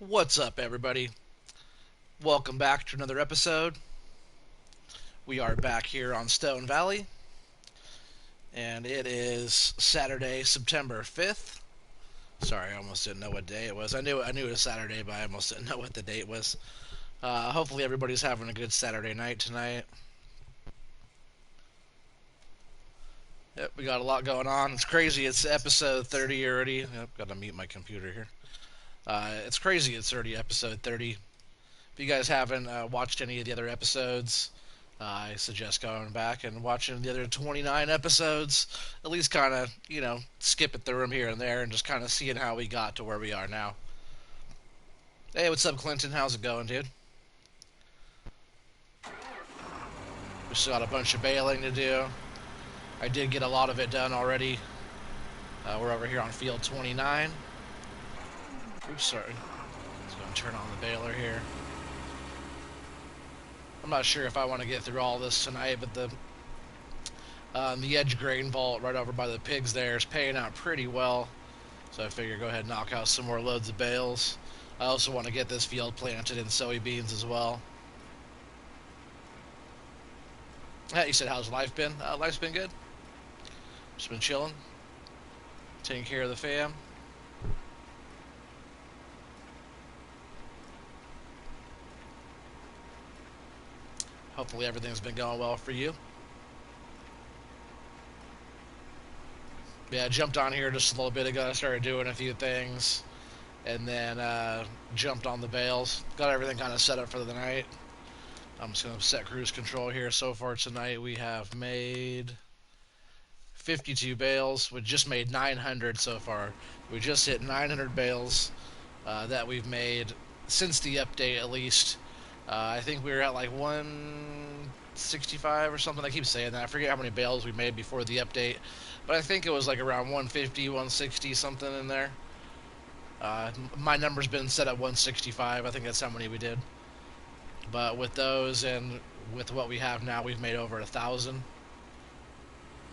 What's up, everybody? Welcome back to another episode. We are back here on Stone Valley, and it is Saturday, September 5th. Sorry, I almost didn't know what day it was. I knew it was Saturday, but I almost didn't know what the date was. Hopefully, everybody's having a good Saturday night tonight. Yep, we got a lot going on. It's crazy. It's episode 30 already. Yep, gotta mute my computer here. It's crazy. It's already episode 30. If you guys haven't watched any of the other episodes, I suggest going back and watching the other 29 episodes. At least kind of, skipping through them here and there and just kind of seeing how we got to where we are now. Hey, what's up, Clinton? How's it going, dude? We still got a bunch of bailing to do. I did get a lot of it done already. We're over here on field 29. Oops, sorry. Let's go and turn on the baler here. I'm not sure if I want to get through all this tonight, but the edge grain vault right over by the pigs there is paying out pretty well. So I figure go ahead and knock out some more loads of bales. I also want to get this field planted in soybeans as well. You said, how's life been? Life's been good. Just been chilling. Taking care of the fam. Hopefully everything's been going well for you. Yeah, I jumped on here just a little bit ago. I started doing a few things. And then jumped on the bales. Got everything kind of set up for the night. I'm just going to set cruise control here. So far tonight we have made 52 bales. We just made 900 so far. We just hit 900 bales that we've made since the update at least. I think we were at like 165 or something. I keep saying that. I forget how many bales we made before the update. But I think it was like around 150, 160, something in there. My number's been set at 165. I think that's how many we did. But with those and with what we have now, we've made over 1,000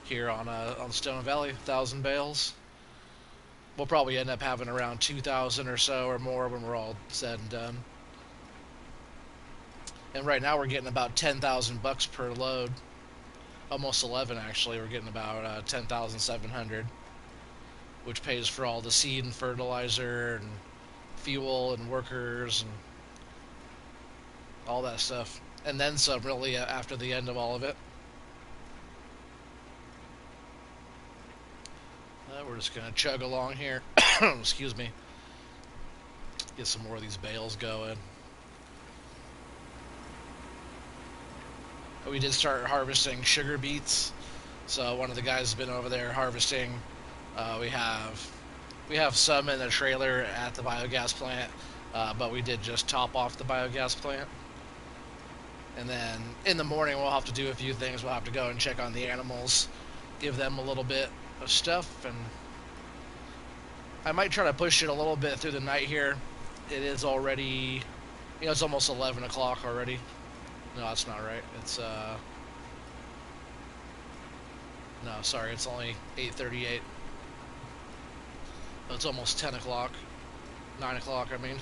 here on Stone Valley. 1,000 bales. We'll probably end up having around 2,000 or so or more when we're all said and done. And right now we're getting about 10,000 bucks per load. Almost 11 actually. We're getting about 10,700, which pays for all the seed and fertilizer and fuel and workers and all that stuff. And then some, really, after the end of all of it. We're just going to chug along here. Excuse me. Get some more of these bales going. We did start harvesting sugar beets. So one of the guys has been over there harvesting. We have some in the trailer at the biogas plant, but we did just top off the biogas plant. And then in the morning we'll have to do a few things. We'll have to go and check on the animals, give them a little bit of stuff, and I might try to push it a little bit through the night here. It is already, it's almost 11 o'clock already. No, that's not right. It's, no, sorry, it's only 8:38. It's almost 10 o'clock. 9 o'clock, I mean.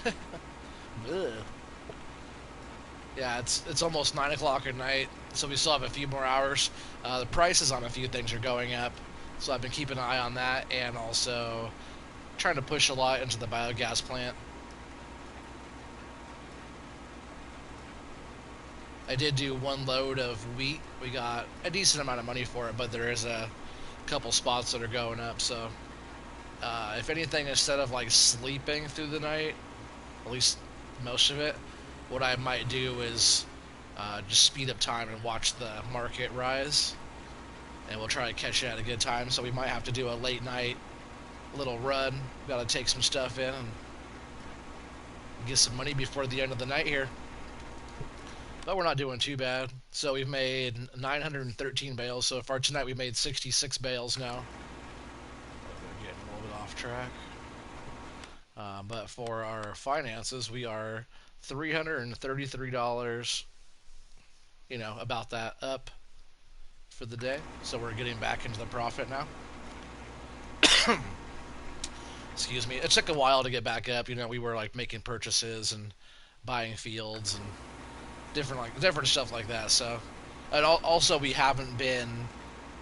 Yeah, it's almost 9 o'clock at night, so we still have a few more hours. The prices on a few things are going up, so I've been keeping an eye on that, and also trying to push a lot into the biogas plant. I did do one load of wheat. We got a decent amount of money for it, but there is a couple spots that are going up, so if anything, instead of like sleeping through the night, at least most of it, what I might do is just speed up time and watch the market rise, and we'll try to catch it at a good time. So we might have to do a late night little run. Got to take some stuff in and get some money before the end of the night here. But we're not doing too bad. So we've made 913 bales so far. Tonight we made 66 bales now. We're getting a little bit off track. But for our finances, we are $333, about that up for the day. So we're getting back into the profit now. Excuse me. It took a while to get back up. You know, we were like making purchases and buying fields and different stuff like that. So, and also we haven't been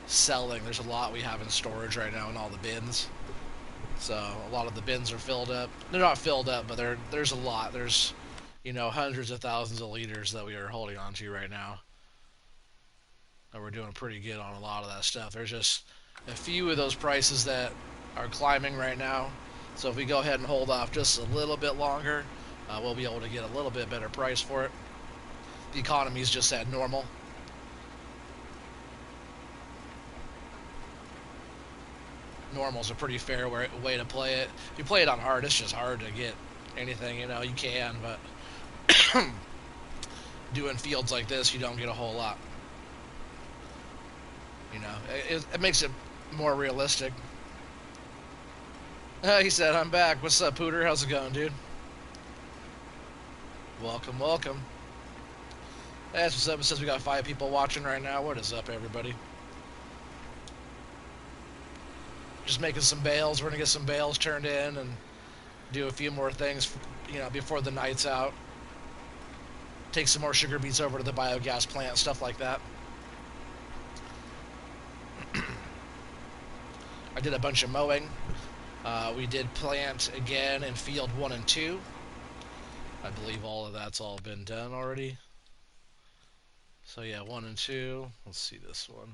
selling. There's a lot we have in storage right now in all the bins. So a lot of the bins are filled up. They're not filled up, but there's a lot. There's, you know, hundreds of thousands of liters that we are holding on to right now. And we're doing pretty good on a lot of that stuff. There's just a few of those prices that are climbing right now. So if we go ahead and hold off just a little bit longer, we'll be able to get a little bit better price for it. The economy's just at normal. Normal's a pretty fair way to play it. If you play it on hard, it's just hard to get anything. You know, you can, but doing fields like this, you don't get a whole lot. You know, it makes it more realistic. He said, "I'm back. What's up, Pooter? How's it going, dude? Welcome, welcome." That's what's up. It says we got 5 people watching right now. What is up, everybody? Just making some bales. We're gonna get some bales turned in and do a few more things, you know, before the night's out. Take some more sugar beets over to the biogas plant, stuff like that. I did a bunch of mowing. We did plant again in field 1 and 2. I believe all of that's all been done already. So yeah, 1 and 2. Let's see this one.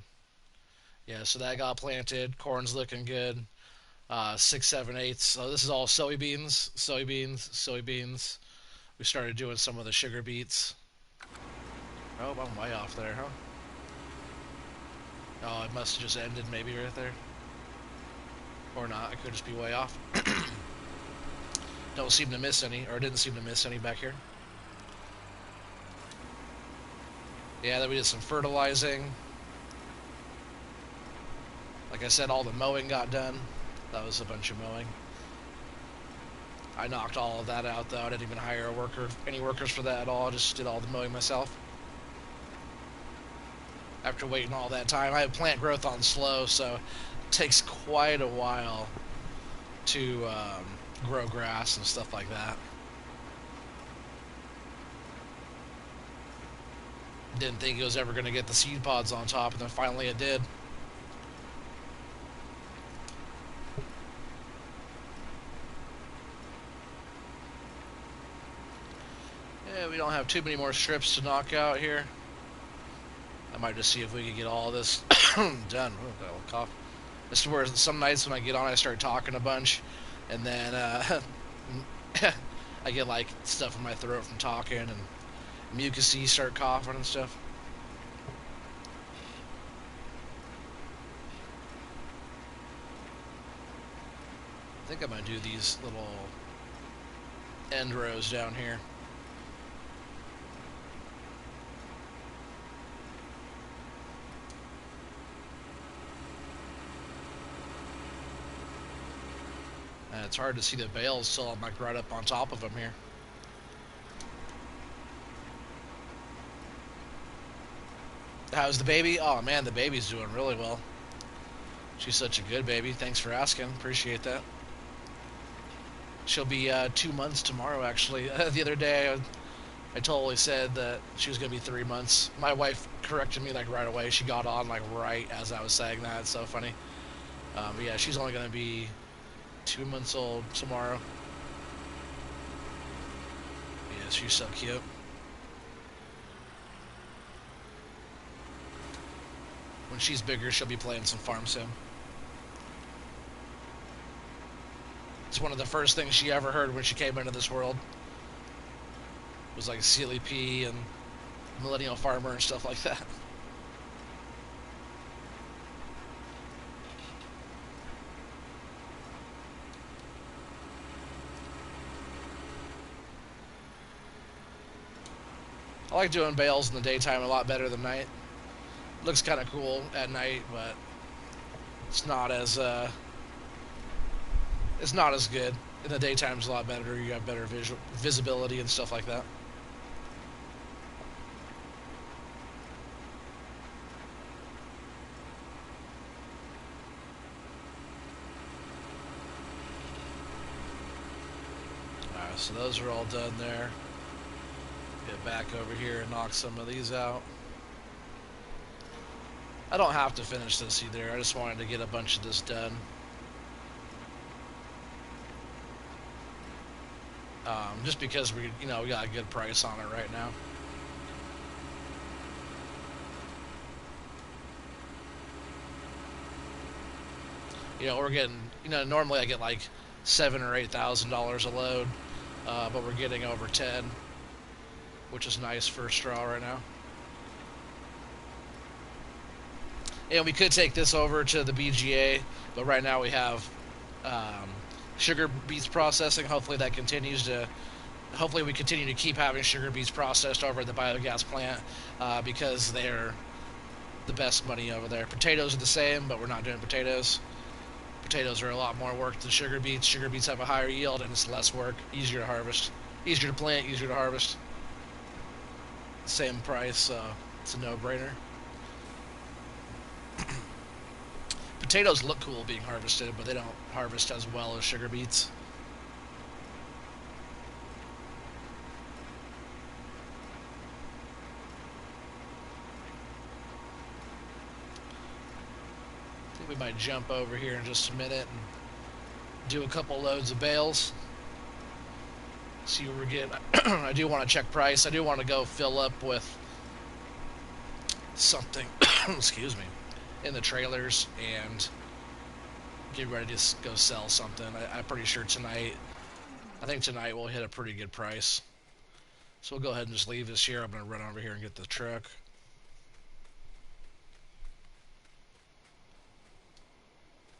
Yeah, so that got planted. Corn's looking good. 6, 7, 8. So this is all soybeans, soybeans, soybeans. We started doing some of the sugar beets. Oh, I'm way off there, huh? Oh, it must have just ended maybe right there. Or not, I could just be way off. Don't seem to miss any, or didn't seem to miss any back here. Yeah, then we did some fertilizing. Like I said, all the mowing got done. That was a bunch of mowing. I knocked all of that out, though. I didn't even hire any workers for that at all. I just did all the mowing myself. After waiting all that time, I have plant growth on slow, so it takes quite a while to grow grass and stuff like that. Didn't think it was ever going to get the seed pods on top, and then finally it did. Yeah, we don't have too many more strips to knock out here. I might just see if we can get all this done. Oh, got a little cough. This is where some nights when I get on, I start talking a bunch, and then I get like stuff in my throat from talking, and mucusy start coughing and stuff. I think I'm gonna do these little end rows down here. It's hard to see the bales till I'm like right up on top of them here. How's the baby? Oh man, the baby's doing really well. She's such a good baby. Thanks for asking. Appreciate that. She'll be 2 months tomorrow, actually. The other day, I totally said that she was going to be 3 months. My wife corrected me like right away. She got on like right as I was saying that. It's so funny. But yeah, she's only going to be 2 months old tomorrow. Yeah, she's so cute. When she's bigger, she'll be playing some farm sim. It's one of the first things she ever heard when she came into this world. It was like Sealy P and Millennial Farmer and stuff like that. I like doing bales in the daytime a lot better than night. Looks kind of cool at night, but it's not as good. In the daytime, it's a lot better. You have better visibility and stuff like that. So those are all done there. Get back over here and knock some of these out. I don't have to finish this either. I just wanted to get a bunch of this done. Just because we got a good price on it right now. We're getting, normally I get like $7,000 or $8,000 a load, but we're getting over 10, which is nice for straw right now. And we could take this over to the BGA, but right now we have sugar beets processing. Hopefully that continues to. Hopefully we continue to keep having sugar beets processed over at the biogas plant because they're the best money over there. Potatoes are the same, but we're not doing potatoes. Potatoes are a lot more work than sugar beets. Sugar beets have a higher yield and it's less work, easier to harvest, easier to plant, easier to harvest. Same price, so it's a no-brainer. Potatoes look cool being harvested, but they don't harvest as well as sugar beets. I think we might jump over here in just a minute and do a couple loads of bales. See what we're getting. I do want to check price. I do want to go fill up with something, excuse me, in the trailers and get ready to go sell something. I'm pretty sure tonight, I think tonight we'll hit a pretty good price. So we'll go ahead and just leave this here. I'm going to run over here and get the truck.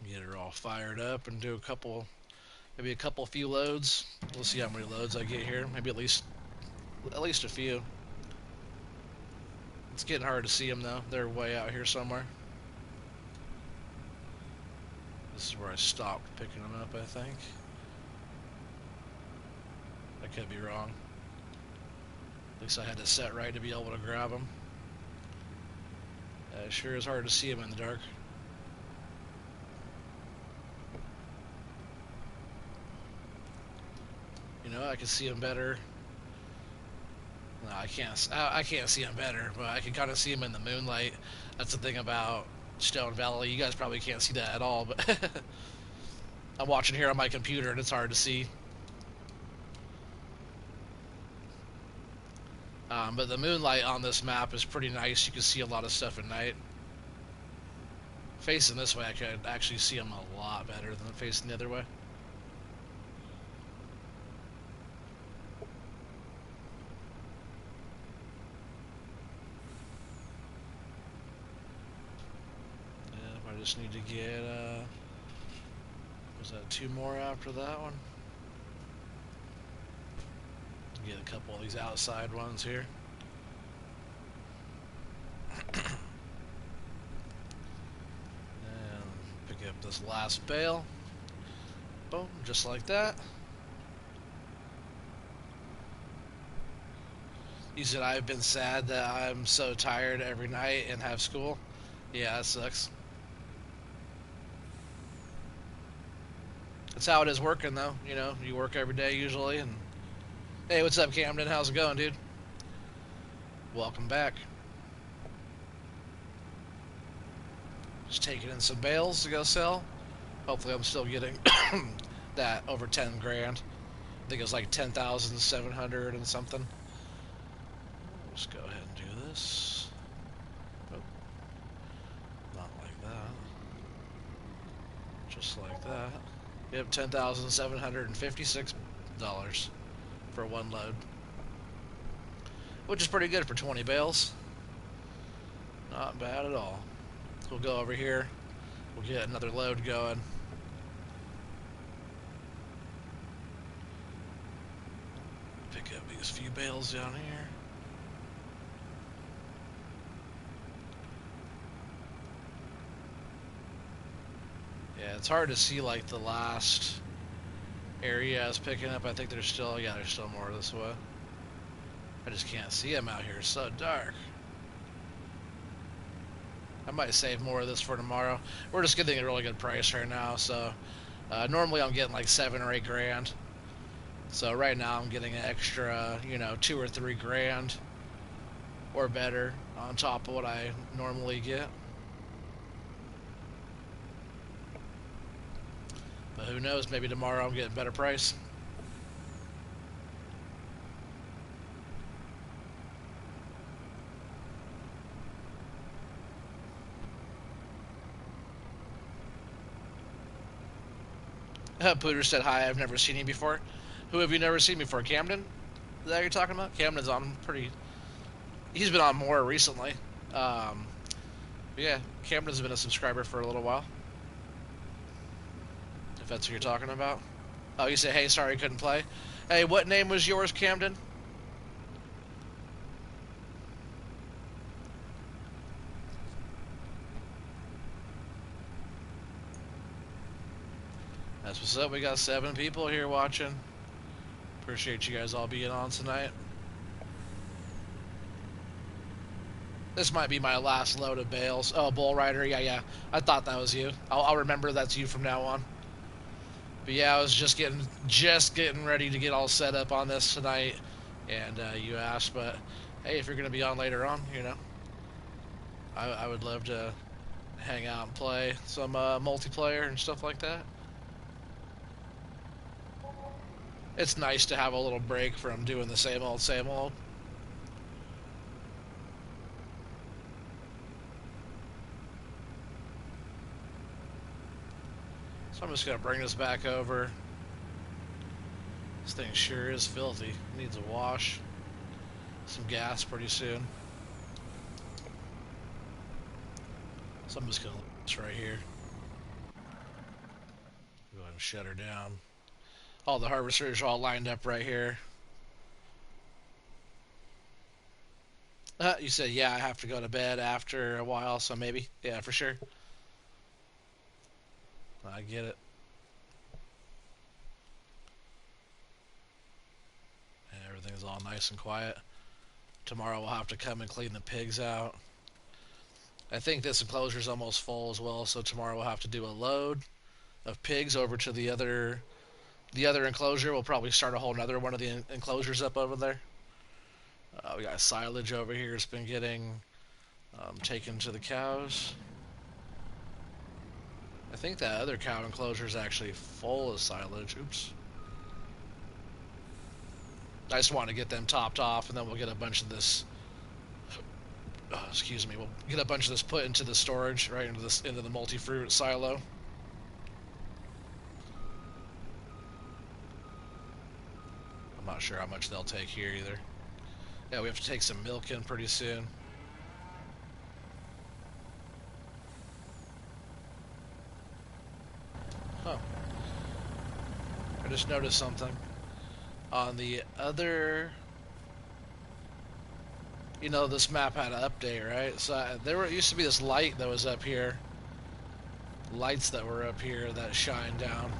Get her all fired up and do a couple, maybe a few loads. We'll see how many loads I get here. Maybe at least a few. It's getting hard to see them though. They're way out here somewhere. This is where I stopped picking them up, I think. I could be wrong. At least I had it set right to be able to grab them. It sure is hard to see them in the dark. I can see them better. No, I can't. I can't see them better, but I can kind of see them in the moonlight. That's the thing about Stone Valley. You guys probably can't see that at all, but I'm watching here on my computer, and it's hard to see. But the moonlight on this map is pretty nice. You can see a lot of stuff at night. Facing this way, I could actually see them a lot better than facing the other way. I just need to get, was that 2 more after that one? Get a couple of these outside ones here. And pick up this last bale. Boom, just like that. You said I've been sad that I'm so tired every night and have school. Yeah, that sucks. That's how it is working, though. You work every day usually. And hey, what's up, Camden? How's it going, dude? Welcome back. Just taking in some bales to go sell. Hopefully, I'm still getting that over 10 grand. I think it was like 10,700 and something. Just go ahead and do this. Oh. Not like that. Just like that. Yep, $10,756 for one load, which is pretty good for 20 bales. Not bad at all. We'll go over here. We'll get another load going. Pick up these few bales down here. Yeah, it's hard to see like the last area I was picking up. I think there's still, yeah, there's still more this way. I just can't see them out here. It's so dark. I might save more of this for tomorrow. We're just getting a really good price right now, so normally I'm getting like 7 or 8 grand. So right now I'm getting an extra, 2 or 3 grand or better on top of what I normally get. But who knows? Maybe tomorrow I'm getting a better price. Pooter said hi. I've never seen you before. Who have you never seen before? Camden? Is that what you're talking about? Camden's on pretty. He's been on more recently. Um, yeah, Camden's been a subscriber for a little while. If that's what you're talking about. Oh, you say, hey, sorry, couldn't play. Hey, what name was yours, Camden? That's what's up. We got 7 people here watching. Appreciate you guys all being on tonight. This might be my last load of bales. Oh, Bull Rider. Yeah, yeah. I thought that was you. I'll remember that's you from now on. But yeah, I was just getting ready to get all set up on this tonight, and you asked. But hey, if you're gonna be on later on, I would love to hang out and play some multiplayer and stuff like that. It's nice to have a little break from doing the same old, same old. So I'm just gonna bring this back over. This thing sure is filthy. Needs a wash. Some gas pretty soon. So I'm just gonna leave this right here. Go ahead and shut her down. All the harvesters are all lined up right here. You said, yeah, I have to go to bed after a while, so maybe. Yeah, for sure. I get it. And everything's all nice and quiet. Tomorrow we'll have to come and clean the pigs out. I think this enclosure's almost full as well, so tomorrow we'll have to do a load of pigs over to the other enclosure. We'll probably start a whole another one of the enclosures up over there. We got silage over here. It's been getting taken to the cows. I think that other cow enclosure is actually full of silage. Oops. I just want to get them topped off, and then we'll get a bunch of this. Excuse me. We'll get a bunch of this put into the storage, right into the multi-fruit silo. I'm not sure how much they'll take here either. Yeah, we have to take some milk in pretty soon. Huh. I just noticed something. On the other... this map had an update, right? So used to be this light that was up here. Lights that were up here that shine down.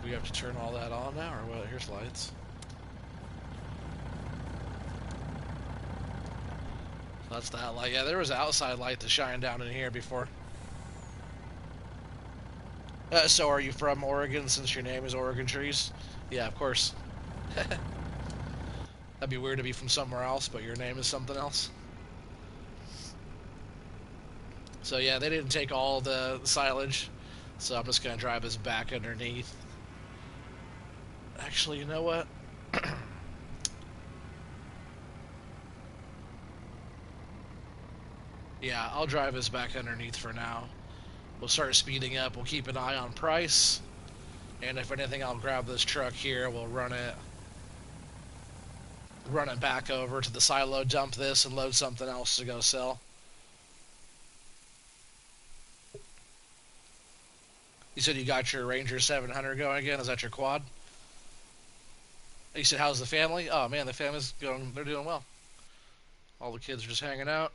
Do we have to turn all that on now, or what? Here's lights. That's that light. Yeah, there was an outside light to shine down in here before. So are you from Oregon since your name is Oregon Trees? Yeah, of course. That'd be weird to be from somewhere else, but your name is something else. So yeah, they didn't take all the silage, so I'm just going to drive this back underneath. Actually, you know what? Yeah, I'll drive this back underneath for now. We'll start speeding up. We'll keep an eye on price. And if anything, I'll grab this truck here. We'll run it back over to the silo, dump this, and load something else to go sell. You said you got your Ranger 700 going again? Is that your quad? You said, how's the family? Oh, man, the family's going, they're doing well. All the kids are just hanging out.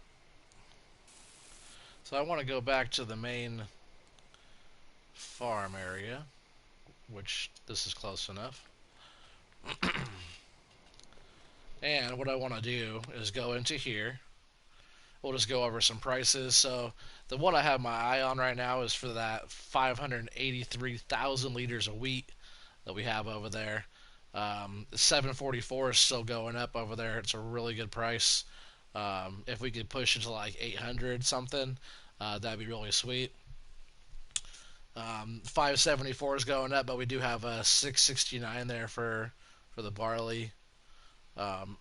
So I want to go back to the main farm area, which this is close enough. And what I want to do is go into here. We'll just go over some prices. So the one I have my eye on right now is for that 583,000 liters of wheat. that we have over there. 744 is still going up over there. It's a really good price. If we could push it to like 800 something, that'd be really sweet. 574 is going up, but we do have a 669 there for the barley.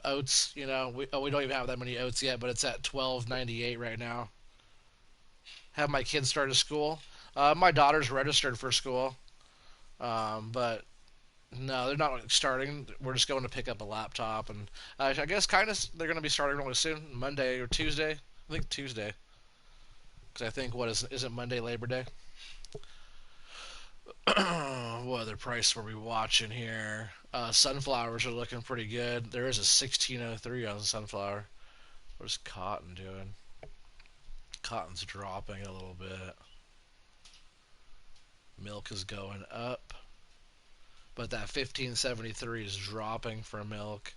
Oats, we don't even have that many oats yet, but it's at 12.98 right now. Have my kids started school. My daughter's registered for school, but no, they're not starting. We're just going to pick up a laptop, and I guess kind of they're going to be starting really soon, Monday or Tuesday. I think Tuesday, because I think what isn't Monday Labor Day. What other price were we watching here? Sunflowers are looking pretty good. There is a 1603 on sunflower. What is cotton doing? Cotton's dropping a little bit. Milk is going up, but that 1573 is dropping for milk.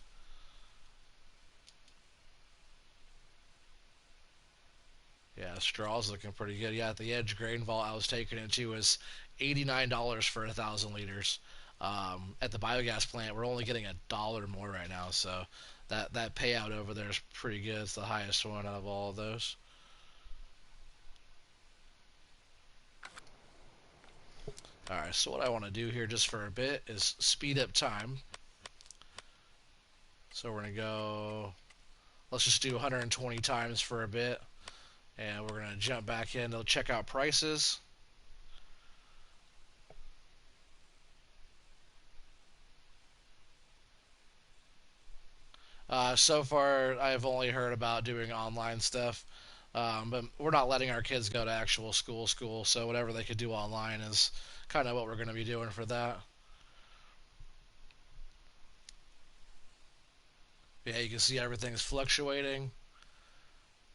Yeah, straw's looking pretty good. Yeah, at the Edge grain vault I was taking it to was $89 for 1,000 liters. At the biogas plant, we're only getting $1 more right now, so that payout over there is pretty good. It's the highest one out of all of those. All right, so what I want to do here just for a bit is speed up time. So we're gonna go. Let's just do 120 times for a bit, and we're gonna jump back in to check out prices. So far, I've only heard about doing online stuff, but we're not letting our kids go to actual school. So whatever they could do online is kind of what we're going to be doing for that. Yeah, you can see everything's fluctuating.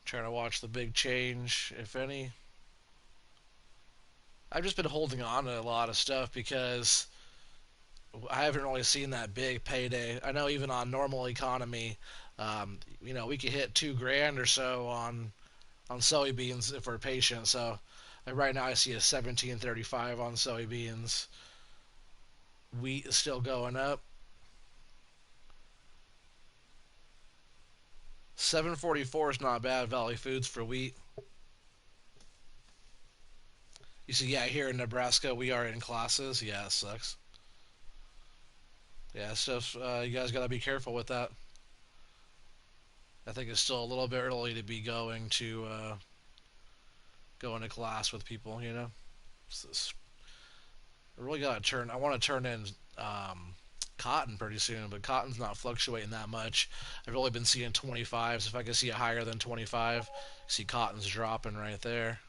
Trying to watch the big change, if any. I've just been holding on to a lot of stuff because I haven't really seen that big payday. I know even on normal economy, we could hit 2 grand or so on soybeans if we're patient. So right now I see a 17.35 on soybeans. Wheat is still going up. 744 is not bad. Valley Foods for wheat. You see, yeah, here in Nebraska we are in classes. Yeah, it sucks. Yeah, so you guys got to be careful with that. I think it's still a little bit early to be going to class with people. I really got to turn. I want to turn in cotton pretty soon, but cotton's not fluctuating that much. I've only been seeing 25s. If I can see it higher than 25, see cotton's dropping right there.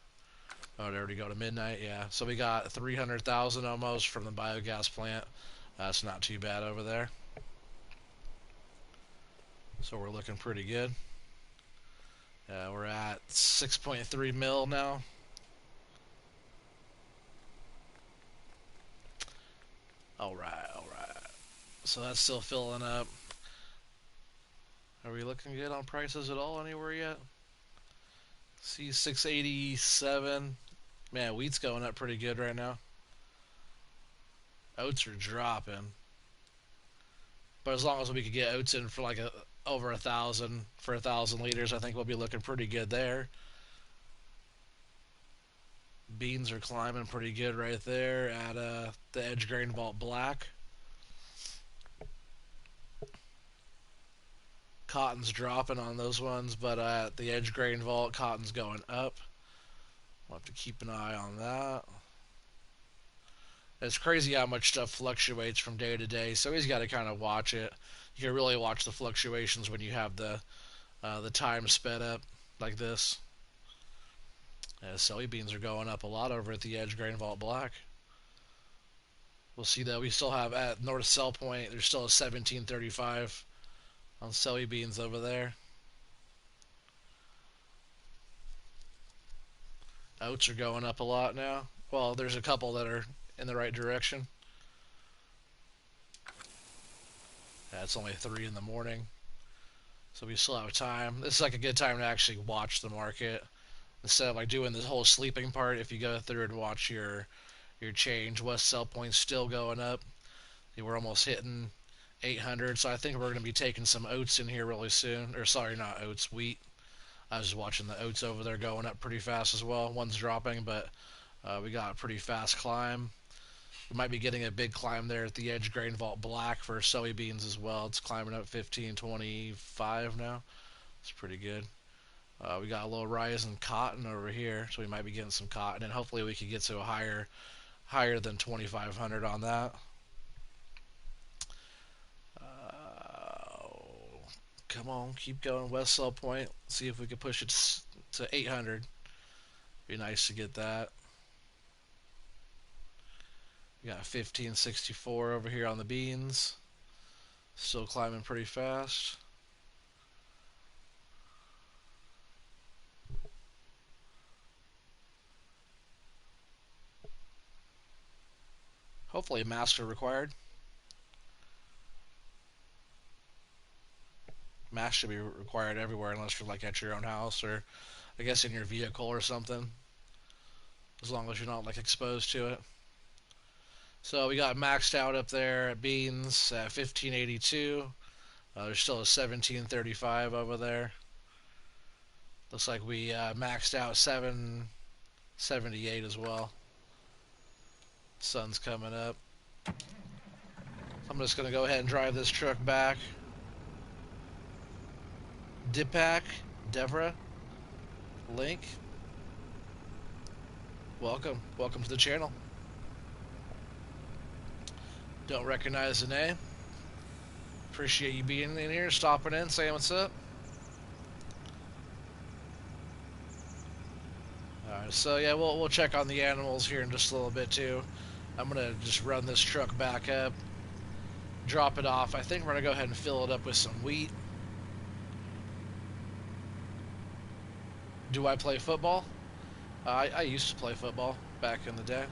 Oh, it already go to midnight. Yeah, so we got 300,000 almost from the biogas plant. That's not too bad over there. So we're looking pretty good. We're at 6.3 mil now. All right, all right. So that's still filling up. Are we looking good on prices at all anywhere yet? See 687. Man, wheat's going up pretty good right now. Oats are dropping. But as long as we could get oats in for like over 1,000 for 1,000 liters, I think we'll be looking pretty good there. Beans are climbing pretty good right there at the Edge Grain Vault Black. Cotton's dropping on those ones, but at the Edge Grain Vault, cotton's going up. We'll have to keep an eye on that. It's crazy how much stuff fluctuates from day to day, so he's got to kind of watch it. You can really watch the fluctuations when you have the time sped up like this. Soybeans are going up a lot over at the Edge Grain Vault Black. We'll see that we still have at North Sell Point. There's still a 17.35 on soybeans over there. Oats are going up a lot now. Well, there's a couple that are in the right direction. Yeah, it's only 3 in the morning, so we still have time. This is like a good time to actually watch the market instead of like doing this whole sleeping part. If you go through and watch your change, West Sell Point's still going up. We're almost hitting 800, so I think we're going to be taking some oats in here really soon. Or sorry, not oats, wheat. I was just watching the oats over there going up pretty fast as well. One's dropping, but we got a pretty fast climb. We might be getting a big climb there at the edge. Grain Vault Black for soybeans as well. It's climbing up 15.25 now. It's pretty good. We got a little rise in cotton over here, so we might be getting some cotton, and hopefully we could get to a higher than 2,500 on that. Come on, keep going. West Sell Point. See if we can push it to 800. Be nice to get that. We got 1564 over here on the beans. Still climbing pretty fast. Hopefully, a master required. Mask should be required everywhere unless you're like at your own house or I guess in your vehicle or something. As long as you're not like exposed to it. So we got maxed out up there at beans at 1582. There's still a 1735 over there. Looks like we maxed out 778 as well. Sun's coming up. I'm just going to go ahead and drive this truck back. Dipak, Devra, Link. Welcome to the channel. Don't recognize the name. Appreciate you being in here, stopping in, saying what's up. Alright, so yeah, we'll check on the animals here in just a little bit too. I'm gonna just run this truck back up, drop it off. I think we're gonna go ahead and fill it up with some wheat. Do I play football? I used to play football back in the day.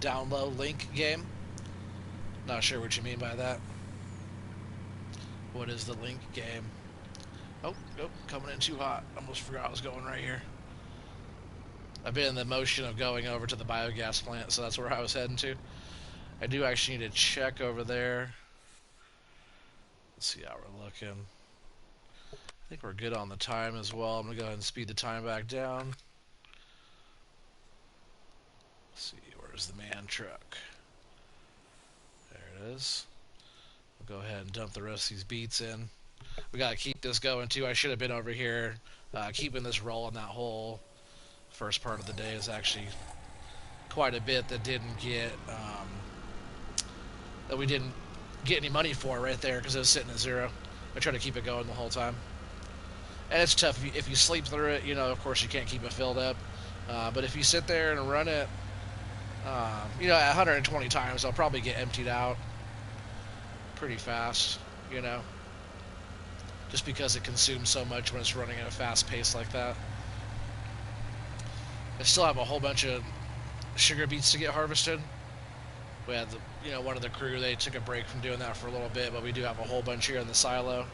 Down low link game. Not sure what you mean by that. What is the link game? Oh, coming in too hot. Almost forgot I was going right here. I've been in the motion of going over to the biogas plant, so that's where I was heading to. I do actually need to check over there. Let's see how we're looking. I think we're good on the time as well. I'm going to go ahead and speed the time back down. Let's see, where's the man truck? There it is. We'll go ahead and dump the rest of these beets in. We got to keep this going too. I should have been over here keeping this rolling. That whole first part of the day is actually quite a bit that didn't get that we didn't get any money for right there because it was sitting at zero. I try to keep it going the whole time, and it's tough if you sleep through it. You know, of course, you can't keep it filled up, but if you sit there and run it, you know, at 120 times, I'll probably get emptied out pretty fast. You know, just because it consumes so much when it's running at a fast pace like that. I still have a whole bunch of sugar beets to get harvested. We had one of the crew, they took a break from doing that for a little bit, but we do have a whole bunch here in the silo.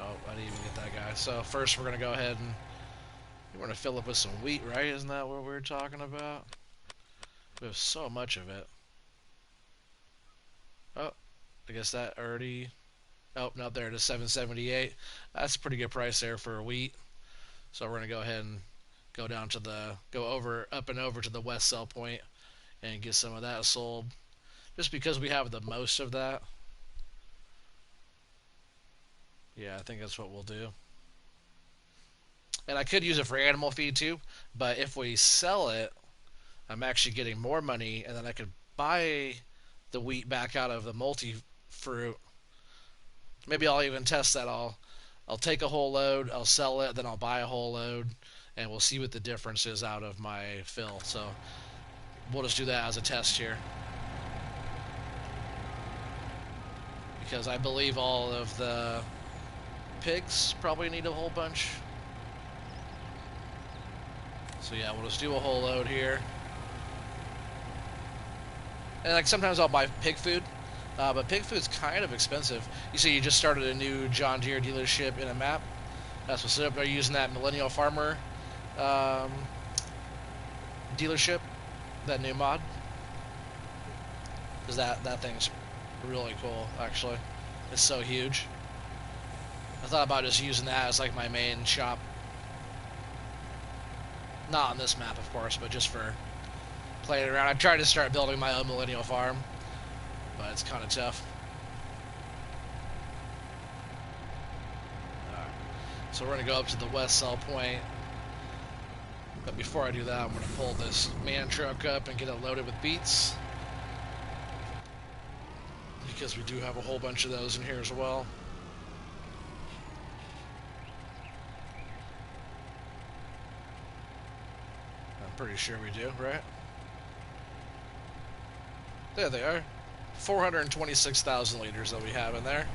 Oh, I didn't even get that guy. So first we're going to go ahead and we're going to fill up with some wheat, right? Isn't that what we were talking about? We have so much of it. Oh, I guess that already... Oh, no, there it is, 778. That's a pretty good price there for wheat. So we're gonna go ahead and go down to up and over to the West Sell Point and get some of that sold. Just because we have the most of that. Yeah, I think that's what we'll do. And I could use it for animal feed too, but if we sell it, I'm actually getting more money, and then I could buy the wheat back out of the multi-fruit. Maybe I'll even test that. I'll take a whole load, I'll sell it, then I'll buy a whole load, and we'll see what the difference is out of my fill. So we'll just do that as a test here. Because I believe all of the pigs probably need a whole bunch. So yeah, we'll just do a whole load here. And like sometimes I'll buy pig food, but pig food's kind of expensive. You say you just started a new John Deere dealership in a map. That's what's up. Are you using that Millennial Farmer um, dealership? That new mod? Because that thing's really cool, actually. It's so huge. I thought about just using that as like my main shop. Not on this map, of course, but just for playing around. I tried to start building my own Millennial Farm, but it's kind of tough. Alright. So we're going to go up to the west sell point. But before I do that, I'm going to pull this man truck up and get it loaded with beets. Because we do have a whole bunch of those in here as well. I'm pretty sure we do, right? There they are. 426,000 liters that we have in there.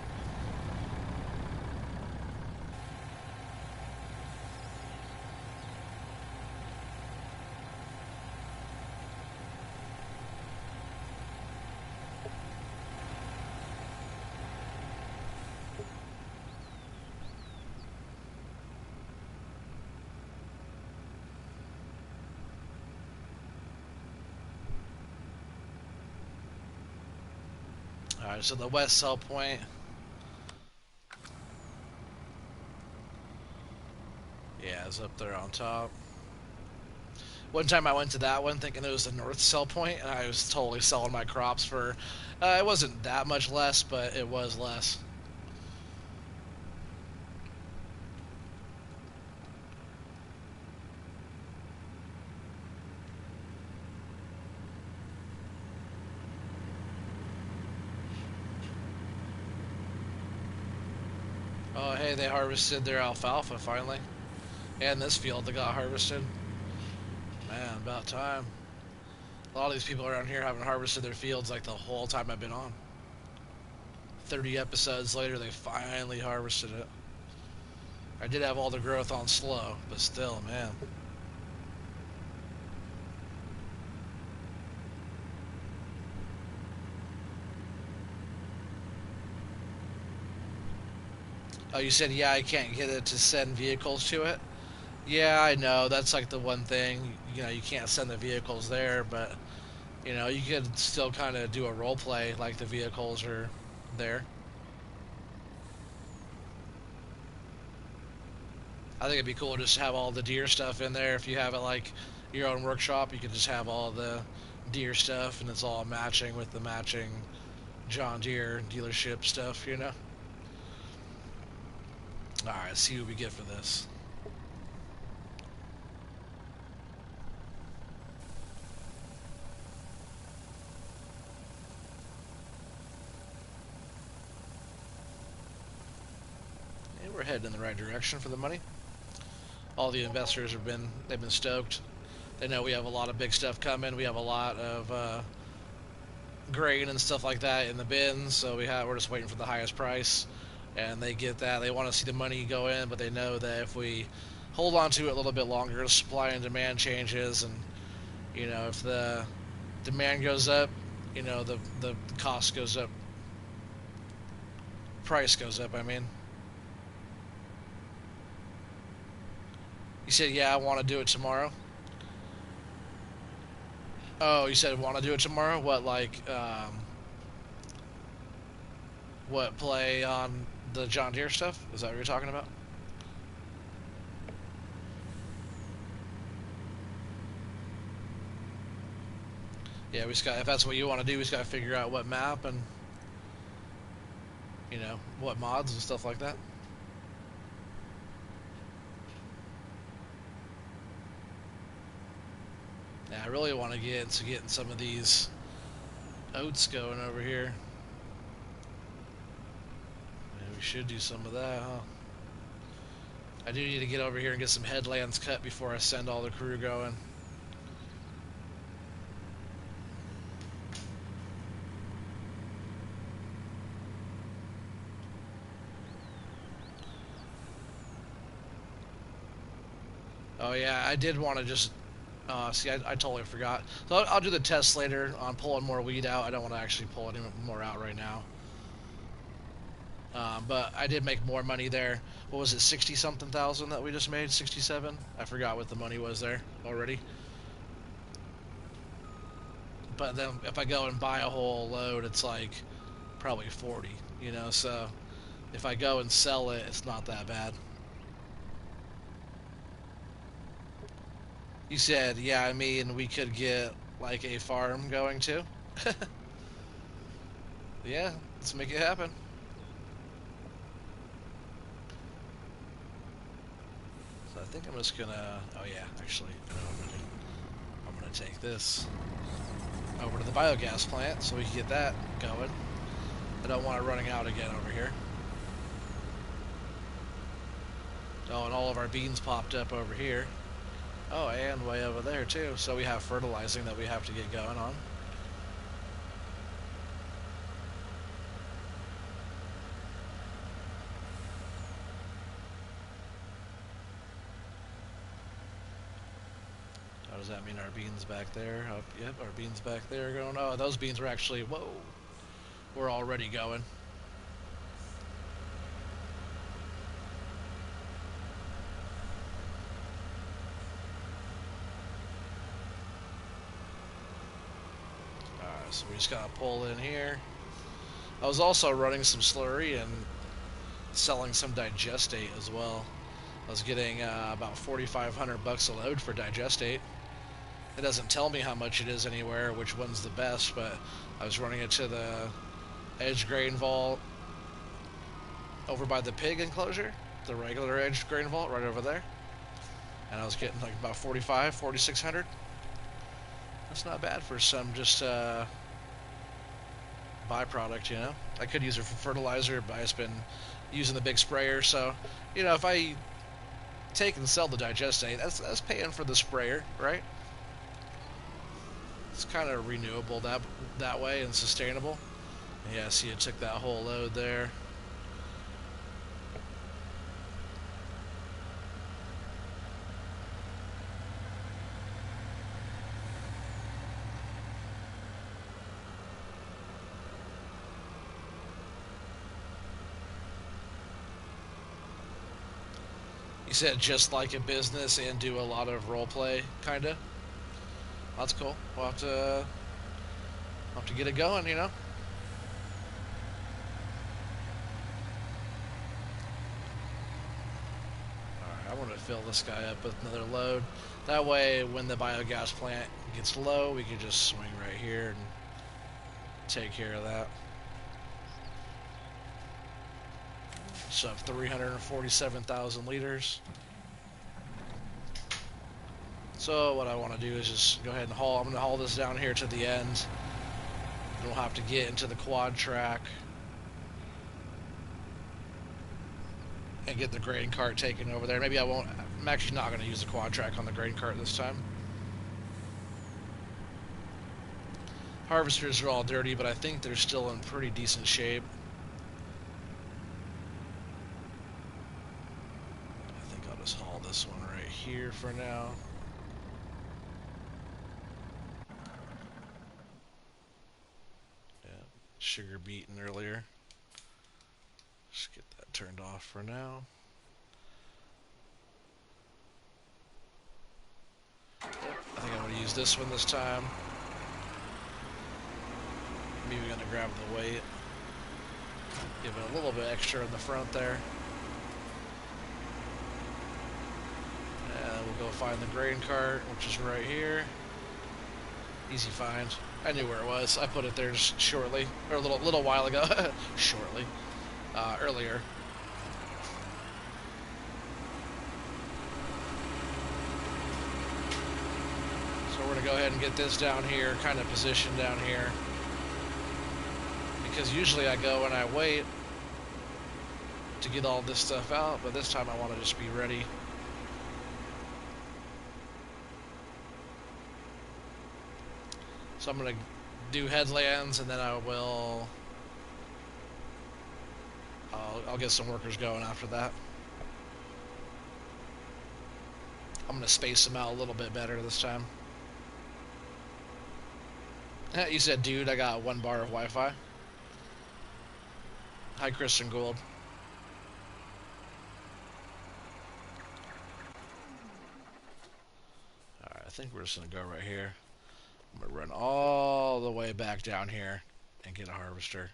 Alright, so the west sell point. Yeah, it's up there on top. One time I went to that one thinking it was the north sell point, and I was totally selling my crops for... it wasn't that much less, but it was less. Oh, hey, they harvested their alfalfa finally. And this field that got harvested. Man, about time. A lot of these people around here haven't harvested their fields like the whole time I've been on. 30 episodes later, they finally harvested it. I did have all the growth on slow, but still, man. Oh, you said, yeah, I can't get it to send vehicles to it? Yeah, I know. That's like the one thing. You know, you can't send the vehicles there, but, you know, you could still kind of do a role play like the vehicles are there. I think it'd be cool just to have all the deer stuff in there. If you have it like your own workshop, you could just have all the deer stuff and it's all matching with the matching John Deere dealership stuff, you know? Alright, let's see what we get for this. And we're heading in the right direction for the money. All the investors they've been stoked. They know we have a lot of big stuff coming. We have a lot of grain and stuff like that in the bins, so we're just waiting for the highest price, and they get that. They want to see the money go in, but they know that if we hold on to it a little bit longer, supply and demand changes, and you know, if the demand goes up, you know, the cost goes up, price goes up. I mean, you said, yeah, I want to do it tomorrow. Oh, you said want to do it tomorrow? What, like, what, play on the John Deere stuff? Is that what you're talking about? Yeah, we just got, if that's what you want to do, we just got to figure out what map and, you know, what mods and stuff like that. Yeah, I really want to get into getting some of these oats going over here. Yeah, we should do some of that, huh? I do need to get over here and get some headlands cut before I send all the crew going. Oh yeah, I did want to just See, I totally forgot. So I'll do the test later on pulling more weed out. I don't want to actually pull any more out right now. But I did make more money there. What was it, 60 something thousand that we just made? 67? I forgot what the money was there already. But then if I go and buy a whole load, it's like probably 40, you know? So if I go and sell it, it's not that bad. You said, yeah, I mean, we could get like a farm going too. Yeah, let's make it happen. So I think I'm just gonna. Oh yeah, actually, you know what I'm gonna do? I'm gonna take this over to the biogas plant so we can get that going. I don't want it running out again over here. Oh, and all of our beans popped up over here. Oh, and way over there too. So we have fertilizing that we have to get going on. How does that mean our beans back there? Oh, yep, our beans back there going. Oh, those beans were actually, whoa, we're already going. Alright, so we just gotta pull in here. I was also running some slurry and selling some digestate as well. I was getting about 4,500 bucks a load for digestate. It doesn't tell me how much it is anywhere, which one's the best, but I was running it to the edge grain vault over by the pig enclosure, the regular edge grain vault right over there, and I was getting like about 45, 4,600. That's not bad for some just byproduct, you know. I could use it for fertilizer, but I've just been using the big sprayer, so you know, if I take and sell the digestate, that's paying for the sprayer, right? It's kind of renewable that way and sustainable. Yeah, see, it took that whole load there. You said just like a business and do a lot of role play, kinda. That's cool. We'll have to get it going, you know. Alright, I want to fill this guy up with another load. That way, when the biogas plant gets low, we can just swing right here and take care of that. So 347,000 liters. So what I want to do is just go ahead and haul. I'm going to haul this down here to the end. We'll have to get into the quad track and get the grain cart taken over there. Maybe I won't. I'm actually not going to use the quad track on the grain cart this time. Harvesters are all dirty, but I think they're still in pretty decent shape. I think I'll just haul this one right here for now. Yeah, sugar beeting earlier. Just get that turned off for now. Yep, I think I'm going to use this one this time. Maybe going to grab the weight. Give it a little bit extra in the front there. And we'll go find the grain cart, which is right here. Easy find. I knew where it was. I put it there just shortly, or a little while ago. Shortly. Earlier. So we're going to go ahead and get this down here, kind of positioned down here. Because usually I go and I wait to get all this stuff out, but this time I want to just be ready. So I'm going to do headlands, and then I will... I'll get some workers going after that. I'm going to space them out a little bit better this time. You said, dude, I got 1 bar of Wi-Fi. Hi, Christian Gould. Alright, I think we're just going to go right here. I'm going to run all the way back down here and get a harvester.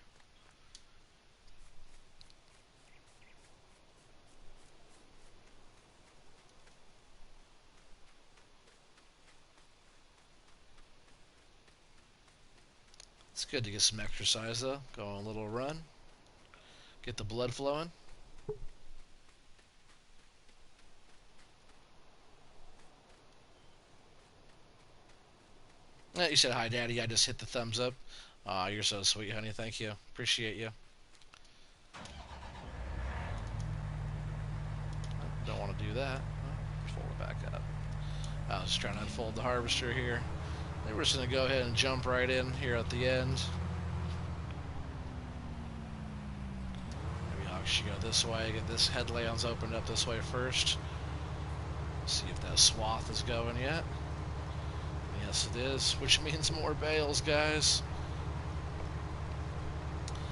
It's good to get some exercise, though. Go on a little run. Get the blood flowing. You said hi, Daddy. I just hit the thumbs up. Aw, you're so sweet, honey. Thank you. Appreciate you. Don't want to do that. Fold it back up. I was trying to unfold the harvester here. Then we're just going to go ahead and jump right in here at the end. Maybe I'll actually go this way. Get this headlands opened up this way first. See if that swath is going yet. Yes, it is, which means more bales, guys.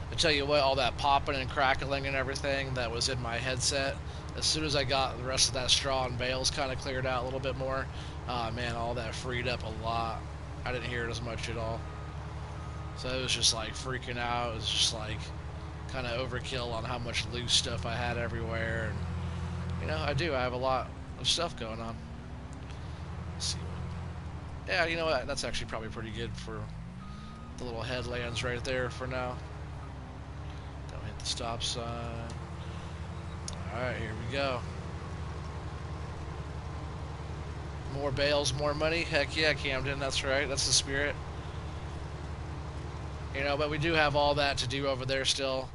I tell you what, all that popping and crackling and everything that was in my headset, as soon as I got the rest of that straw and bales kind of cleared out a little bit more, man, all that freed up a lot. I didn't hear it as much at all. So it was just like freaking out. It was just like kind of overkill on how much loose stuff I had everywhere. And, you know, I have a lot of stuff going on. Let's see. Yeah, you know what? That's actually probably pretty good for the little headlands right there for now. Don't hit the stop sign. Alright, here we go. More bales, more money. Heck yeah, Camden, that's right. That's the spirit. You know, but we do have all that to do over there still.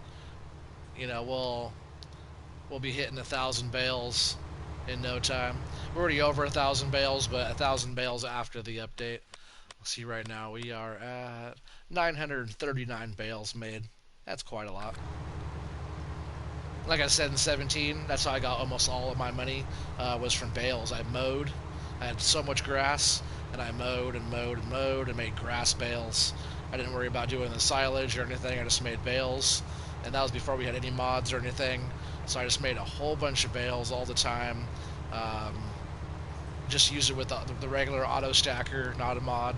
You know, we'll be hitting 1,000 bales in no time. We're already over 1,000 bales, but 1,000 bales after the update. Let's see, right now we are at 939 bales made. That's quite a lot. Like I said in 17, that's how I got almost all of my money, was from bales. I mowed. I had so much grass, and I mowed and mowed and mowed and made grass bales. I didn't worry about doing the silage or anything. I just made bales, and that was before we had any mods or anything. So I just made a whole bunch of bales all the time. Just use it with the regular auto stacker, not a mod.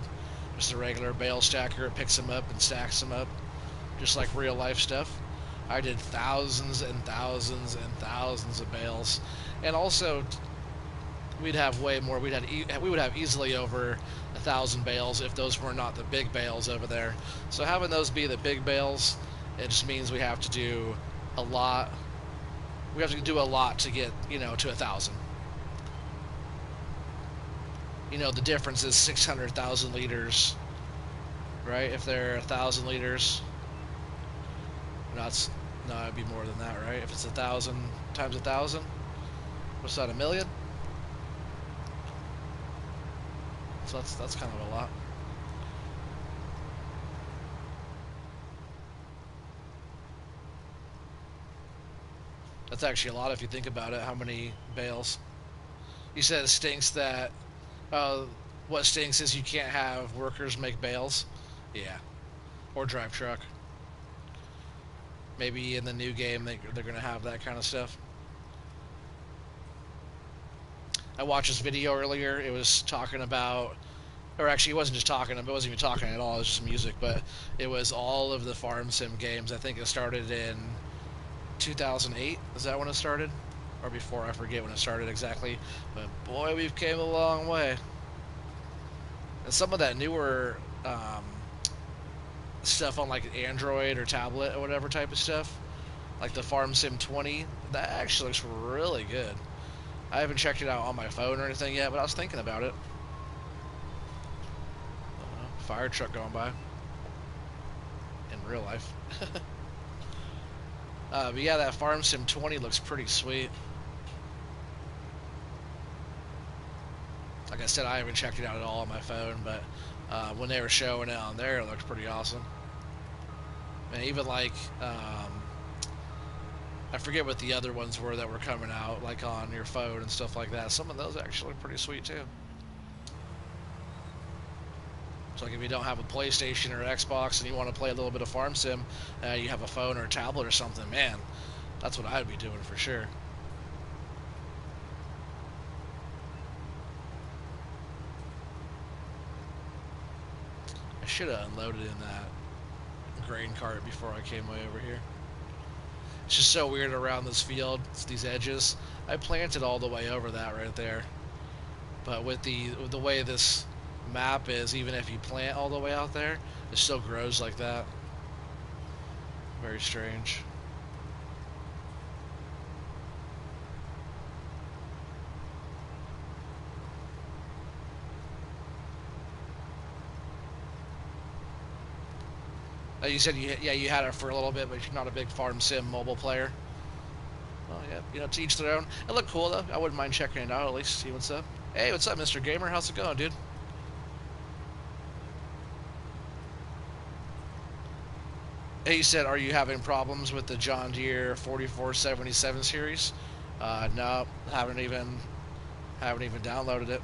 Just a regular bale stacker. It picks them up and stacks them up, just like real life stuff. I did thousands and thousands and thousands of bales, and also we'd have way more. We would have easily over 1,000 bales if those were not the big bales over there. So having those be the big bales, it just means we have to do a lot. We have to do a lot to get, you know, to 1,000. You know, the difference is 600,000 liters, right? If they're 1,000 liters, no, it'd be more than that, right? If it's 1,000 times 1,000, what's that? 1,000,000? So that's kind of a lot. That's actually a lot if you think about it. How many bales? You said it stinks that. What stinks is you can't have workers make bales. Yeah, or drive truck. Maybe in the new game they're gonna have that kind of stuff. I watched this video earlier. It was talking about, or actually, it wasn't just talking. It wasn't even talking at all. It was just music. But it was all of the farm sim games. I think it started in 2008. Is that when it started, or before? I forget when it started exactly. But boy, we've came a long way. And some of that newer stuff on like Android or tablet or whatever type of stuff, like the Farm Sim 20, that actually looks really good. I haven't checked it out on my phone or anything yet, but I was thinking about it. Fire truck going by in real life. But yeah, that Farm Sim 20 looks pretty sweet. Like I said, I haven't checked it out at all on my phone, but when they were showing it on there, it looked pretty awesome. And even like, I forget what the other ones were that were coming out, like on your phone and stuff like that. Some of those actually look pretty sweet too. So like if you don't have a PlayStation or Xbox and you want to play a little bit of farm sim, you have a phone or a tablet or something, man, that's what I'd be doing for sure. I should have unloaded in that grain cart before I came way over here. It's just so weird around this field, these edges. I planted all the way over that right there. But with the way this map is, even if you plant all the way out there, it still grows like that. Very strange. You said you had it for a little bit, but you're not a big farm sim mobile player. Well, yeah, to each their own. It looked cool though. I wouldn't mind checking it out at least, see what's up. Hey, what's up, Mr. Gamer? How's it going, dude? Hey, you said, are you having problems with the John Deere 4477 series? No, haven't even downloaded it.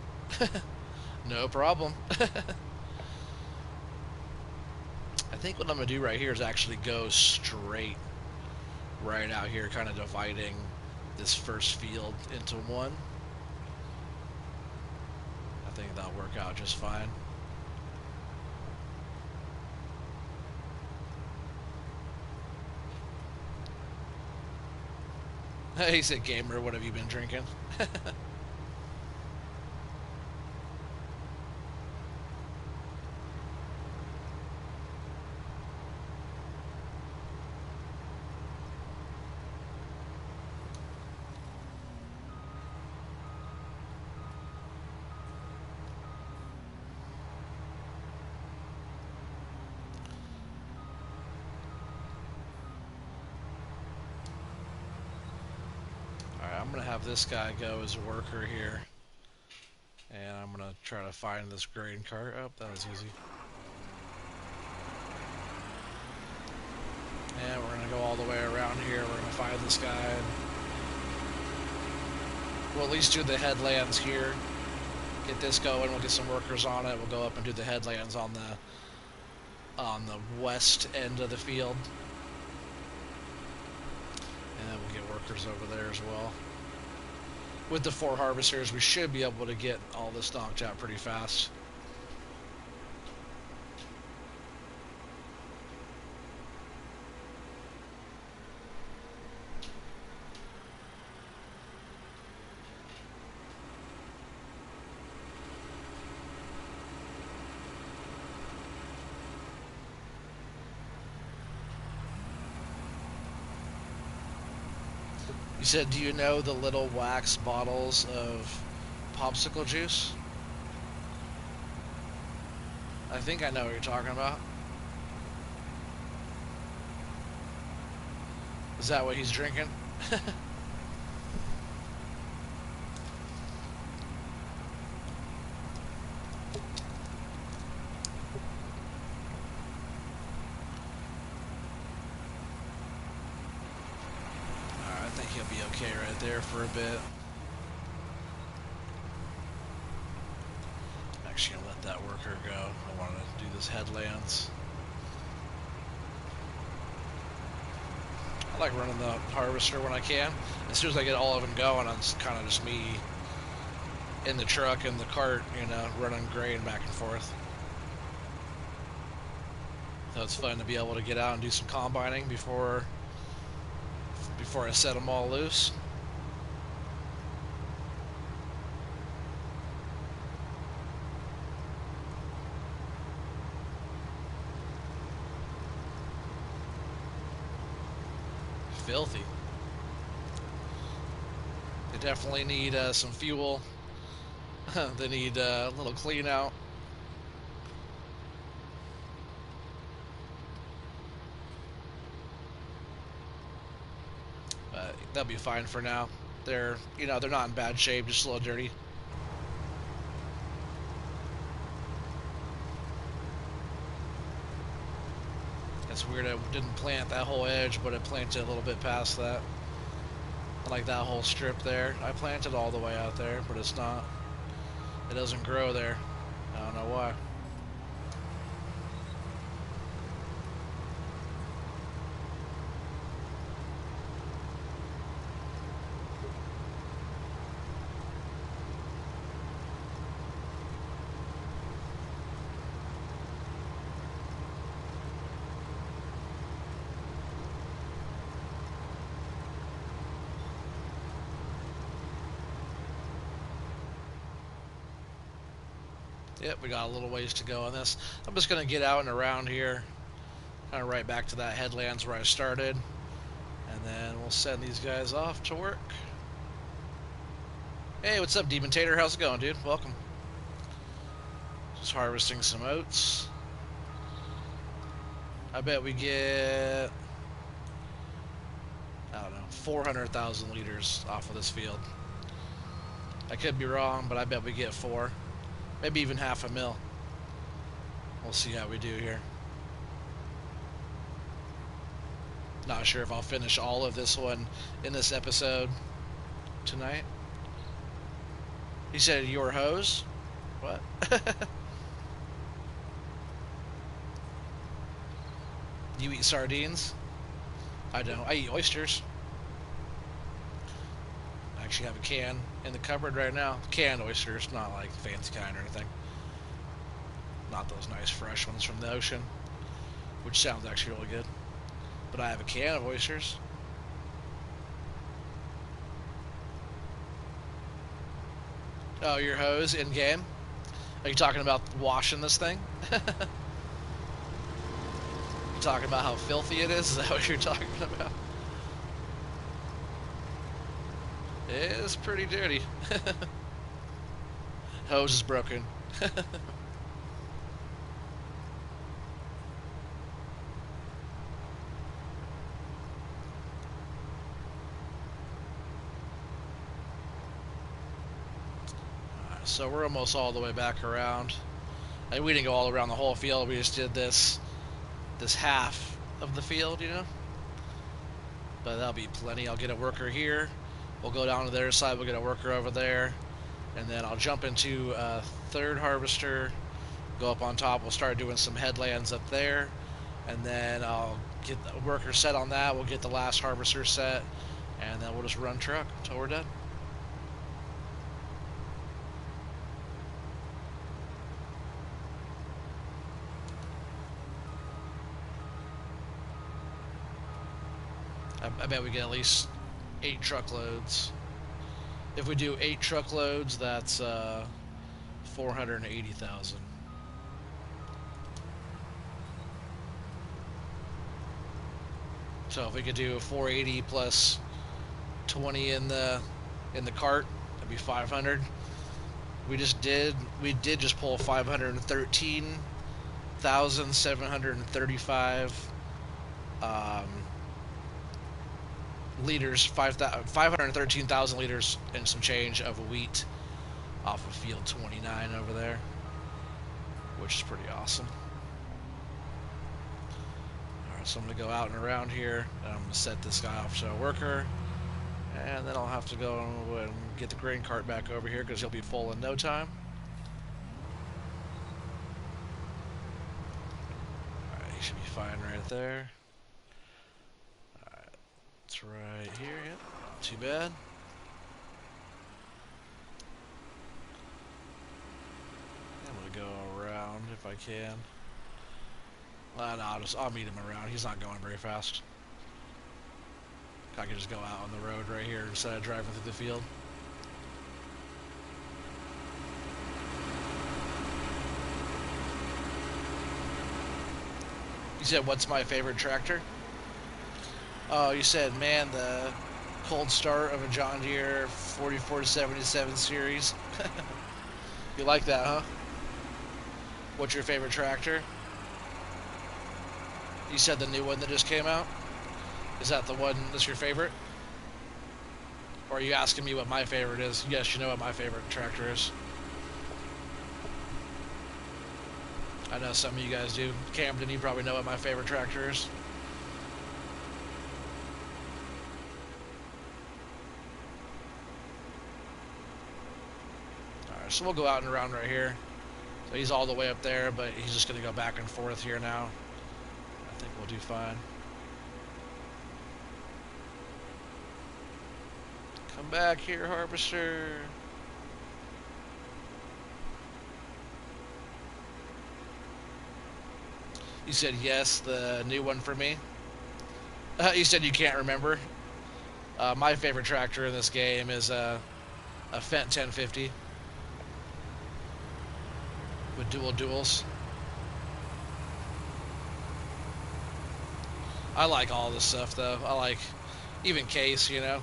No problem. I think what I'm gonna do right here is actually go straight right out here, kind of dividing this first field into one. I think that'll work out just fine. He said, gamer, what have you been drinking? I'm going to have this guy go as a worker here. And I'm going to try to find this grain cart. Oh, that was easy. And we're going to go all the way around here. We're going to find this guy. We'll at least do the headlands here. Get this going. We'll get some workers on it. We'll go up and do the headlands on the west end of the field. And then we'll get workers over there as well. With the 4 harvesters, we should be able to get all this knocked out pretty fast. You said, do you know the little wax bottles of popsicle juice? I think I know what you're talking about. Is that what he's drinking? I think he'll be okay right there for a bit. I'm actually gonna let that worker go. I want to do this headlands. I like running the harvester when I can. As soon as I get all of them going, it's kind of just me in the truck and the cart, running grain back and forth. So it's fun to be able to get out and do some combining before I set them all loose. Filthy. They definitely need some fuel. They need a little clean out. But they'll be fine for now. They're not in bad shape, just a little dirty. It's weird I didn't plant that whole edge, but I planted a little bit past that. Like that whole strip there. I planted all the way out there, but it doesn't grow there. I don't know why. Yep, we got a little ways to go on this. I'm just going to get out and around here, kind of right back to that headlands where I started, and then we'll send these guys off to work. Hey, what's up, Demon Tater? How's it going, dude? Welcome. Just harvesting some oats. I bet we get, I don't know, 400,000 liters off of this field. I could be wrong, but I bet we get 4. Maybe even half a mil. We'll see how we do here. Not sure if I'll finish all of this one in this episode tonight. He said, your hose? What? You eat sardines? I don't. I eat oysters. I actually have a can in the cupboard right now. Canned oysters, not like fancy kind or anything. Not those nice fresh ones from the ocean, which sounds actually really good. But I have a can of oysters. Oh, your hose in game? Are you talking about washing this thing? You talking about how filthy it is? Is that what you're talking about? It is pretty dirty. Hose is broken. So we're almost all the way back around. And we didn't go all around the whole field. We just did this half of the field, you know. But that'll be plenty. I'll get a worker here. We'll go down to their side. We'll get a worker over there, and then I'll jump into a third harvester. Go up on top. We'll start doing some headlands up there, and then I'll get the worker set on that. We'll get the last harvester set, and then we'll just run truck until we're done. I bet we get at least 8 truckloads. If we do 8 truckloads, that's 480,000. So if we could do 480 plus 20 in the cart, that'd be 500. We did just pull 513,735 liters, 513,000 liters and some change of wheat off of field 29 over there, which is pretty awesome. Alright, so I'm going to go out and around here, and I'm going to set this guy off to a worker, and then I'll have to go and get the grain cart back over here because he'll be full in no time. Alright, he should be fine right there. It's right here, yep. Not too bad. I'm gonna go around if I can. Well, no, I'll meet him around. He's not going very fast. I can just go out on the road right here instead of driving through the field. You said, what's my favorite tractor? Oh, you said, man, the cold start of a John Deere 4477 series. You like that, huh? What's your favorite tractor? You said the new one that just came out? Is that the one that's your favorite? Or are you asking me what my favorite is? Yes, you know what my favorite tractor is. I know some of you guys do. Camden, you probably know what my favorite tractor is. Alright, so we'll go out and around right here. So he's all the way up there, but he's just going to go back and forth here now. I think we'll do fine. Come back here, harvester. You said yes, the new one for me. You said you can't remember. My favorite tractor in this game is a Fendt 1050. with duels. I like all this stuff though. I like even Case, you know,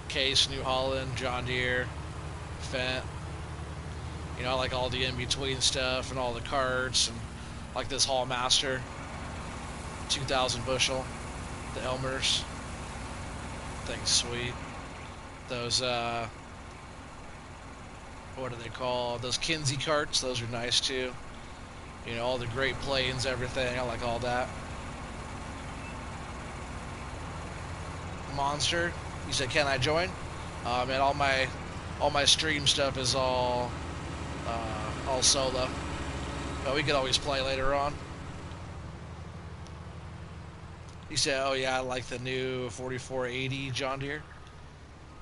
Case, New Holland, John Deere, Fent. You know, I like all the in between stuff and all the carts and like this Hall Master, 2,000 bushel, the Elmers. Thing's sweet. Those what are they called? Those Kinsey carts. Those are nice too. You know, all the Great Plains, everything. I like all that. Monster. You said, can I join? And all my stream stuff is all solo. But we could always play later on. You said, oh yeah, I like the new 4480 John Deere.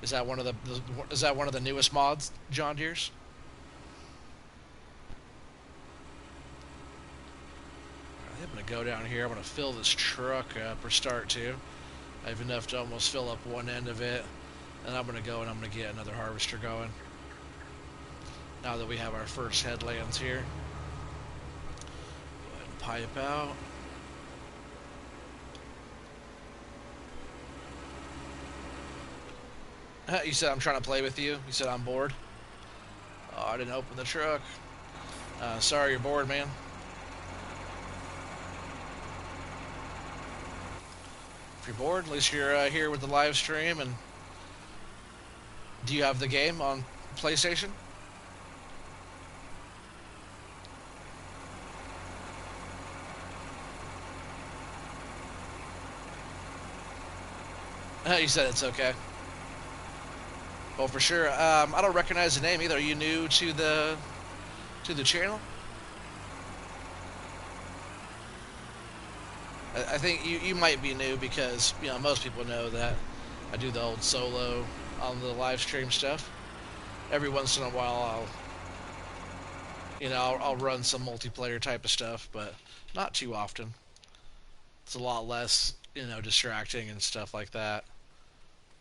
Is that one of the newest mods, John Deere's? I'm gonna go down here. I'm gonna fill this truck up, or start to. I have enough to almost fill up one end of it, and I'm gonna go and I'm gonna get another harvester going. Now that we have our first headlands here, go ahead and pipe out. You said I'm trying to play with you. You said I'm bored. Oh, I didn't open the truck. Sorry, you're bored, man. If you're bored, at least you're here with the live stream. And do you have the game on PlayStation? You said it's okay. Well, for sure. I don't recognize the name either. Are you new to the channel? I think you might be new because, you know, most people know that I do the old solo on the live stream stuff. Every once in a while I'll run some multiplayer type of stuff, but not too often. It's a lot less, you know, distracting and stuff like that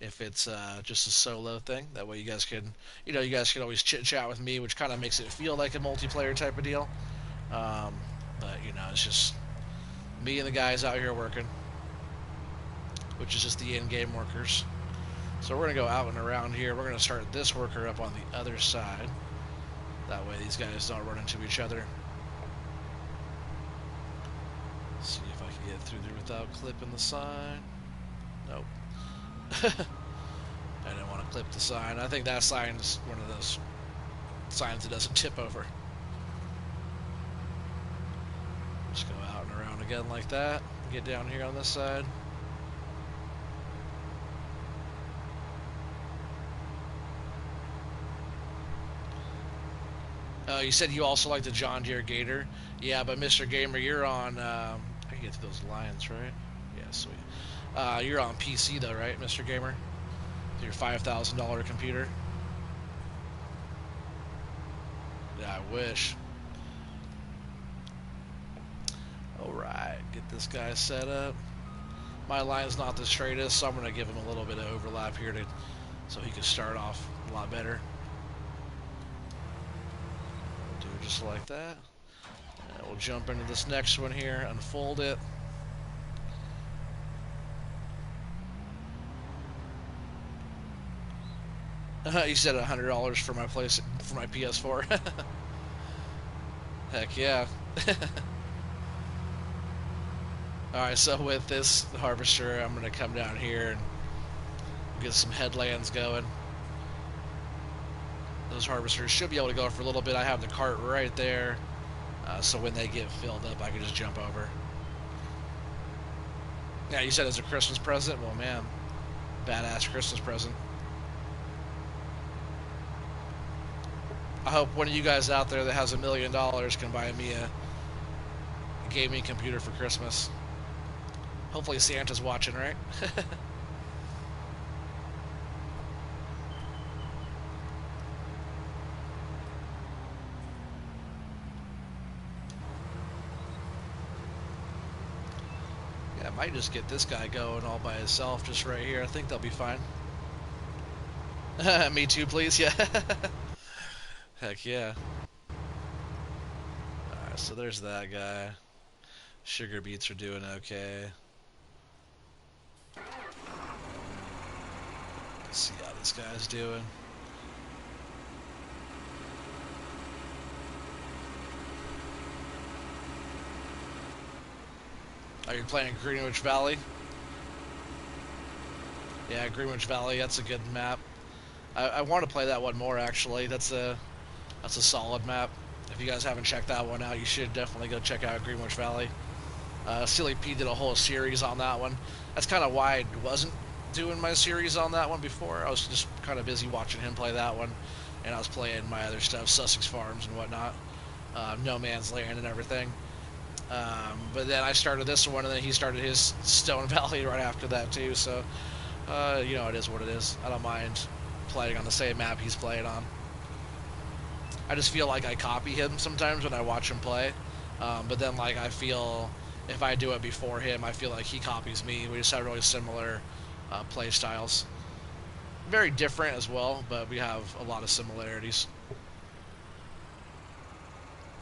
if it's just a solo thing. That way you guys can always chit chat with me, which kind of makes it feel like a multiplayer type of deal. But you know, it's just me and the guys out here working, which is just the in-game workers. So we're gonna go out and around here. We're gonna start this worker up on the other side. That way these guys don't run into each other. Let's see if I can get through there without clipping the sign. Nope. I didn't want to clip the sign. I think that sign is one of those signs that doesn't tip over. Just go out and around again like that. Get down here on this side. You said you also like the John Deere Gator. Yeah, but Mr. Gamer, you're on... I can get to those lines, right? Yeah, sweet. You're on PC though, right, Mr. Gamer? With your $5,000 computer? Yeah, I wish. Alright, get this guy set up. My line's not the straightest, so I'm going to give him a little bit of overlap here so he can start off a lot better. We'll do it just like that. And we'll jump into this next one here, unfold it. You said $100 for my PS4. Heck yeah. Alright, so with this harvester, I'm going to come down here and get some headlands going. Those harvesters should be able to go for a little bit. I have the cart right there, so when they get filled up, I can just jump over. Yeah, you said it's a Christmas present? Well, man, badass Christmas present. I hope one of you guys out there that has $1 million can buy me a gaming computer for Christmas. Hopefully Santa's watching, right? Yeah, I might just get this guy going all by himself just right here. I think they'll be fine. Me too, please. Yeah. Heck yeah. So there's that guy. Sugar beets are doing okay. Let's see how this guy's doing. Are you playing Greenwich Valley? Yeah, Greenwich Valley. That's a good map. I want to play that one more actually. That's a solid map. If you guys haven't checked that one out, you should definitely go check out Greenwich Valley. Silly P did a whole series on that one. That's kind of why I wasn't doing my series on that one before. I was just kind of busy watching him play that one, and I was playing my other stuff, Sussex Farms and whatnot, No Man's Land and everything. But then I started this one, and then he started his Stone Valley right after that too. So, you know, it is what it is. I don't mind playing on the same map he's playing on. I just feel like I copy him sometimes when I watch him play. But then, like, I feel if I do it before him, I feel like he copies me. We just have really similar play styles. Very different as well, but we have a lot of similarities.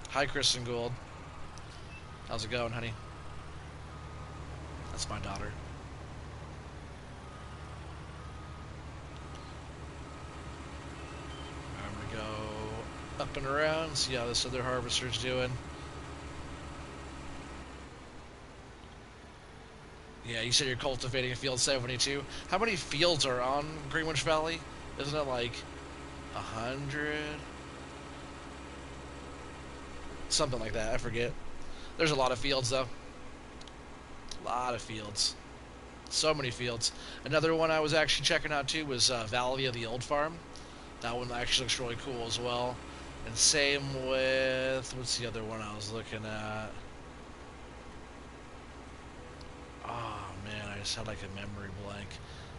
Hi, Kristen Gould. How's it going, honey? That's my daughter. I'm gonna go up and around, see how this other harvester's doing. Yeah, you said you're cultivating field 72. How many fields are on Greenwich Valley? Isn't it like 100? Something like that, I forget. There's a lot of fields, though. A lot of fields. So many fields. Another one I was actually checking out, too, was Valley of the Old Farm. That one actually looks really cool as well. And same with... What's the other one I was looking at? Oh, man, I just had like a memory blank.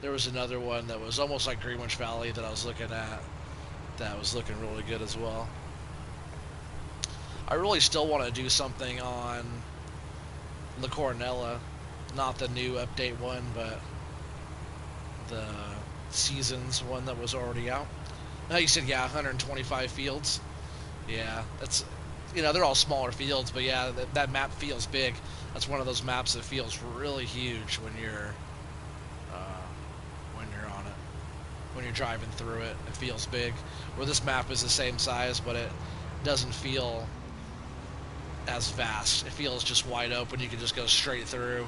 There was another one that was almost like Greenwich Valley that I was looking at that was looking really good as well. I really still want to do something on La Cornella. Not the new update one, but the Seasons one that was already out. Now you said, yeah, 125 fields. Yeah, that's, you know, they're all smaller fields, but yeah, that map feels big. That's one of those maps that feels really huge when you're on it. When you're driving through it, it feels big. Where this map is the same size, but it doesn't feel as vast. It feels just wide open. You can just go straight through.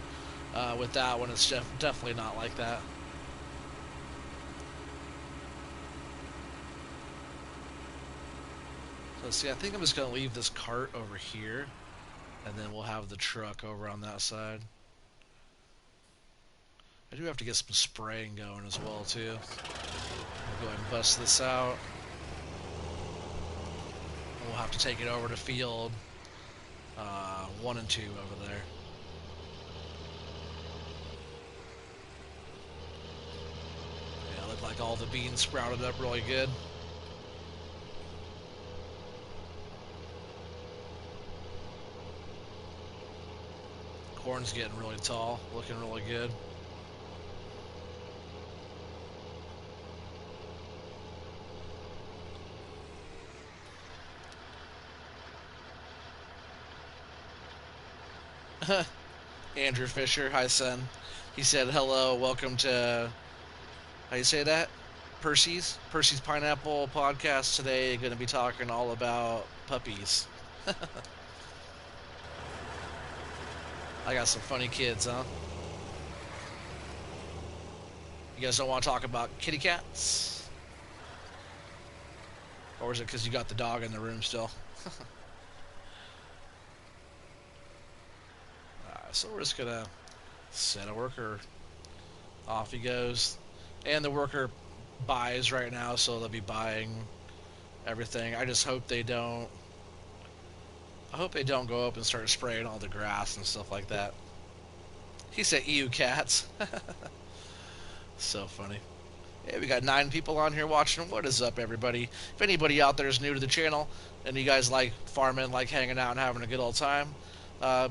With that one, it's definitely not like that. So let's see, I think I'm just going to leave this cart over here, and then we'll have the truck over on that side. I do have to get some spraying going as well, too. We'll go ahead and bust this out. And we'll have to take it over to field 1 and 2 over there. Yeah, look like all the beans sprouted up really good. Corn's getting really tall, looking really good. Andrew Fisher, hi son. He said hello, welcome to, how you say that? Percy's Pineapple Podcast today. Going to be talking all about puppies. I got some funny kids, huh? You guys don't want to talk about kitty cats? Or is it because you got the dog in the room still? So we're just gonna set a worker. Off he goes. And the worker buys right now, so they'll be buying everything. I just hope they don't... I hope they don't go up and start spraying all the grass and stuff like that. He said, ew, cats. So funny. Hey, we got 9 people on here watching. What is up, everybody? If anybody out there is new to the channel, and you guys like farming, like hanging out and having a good old time,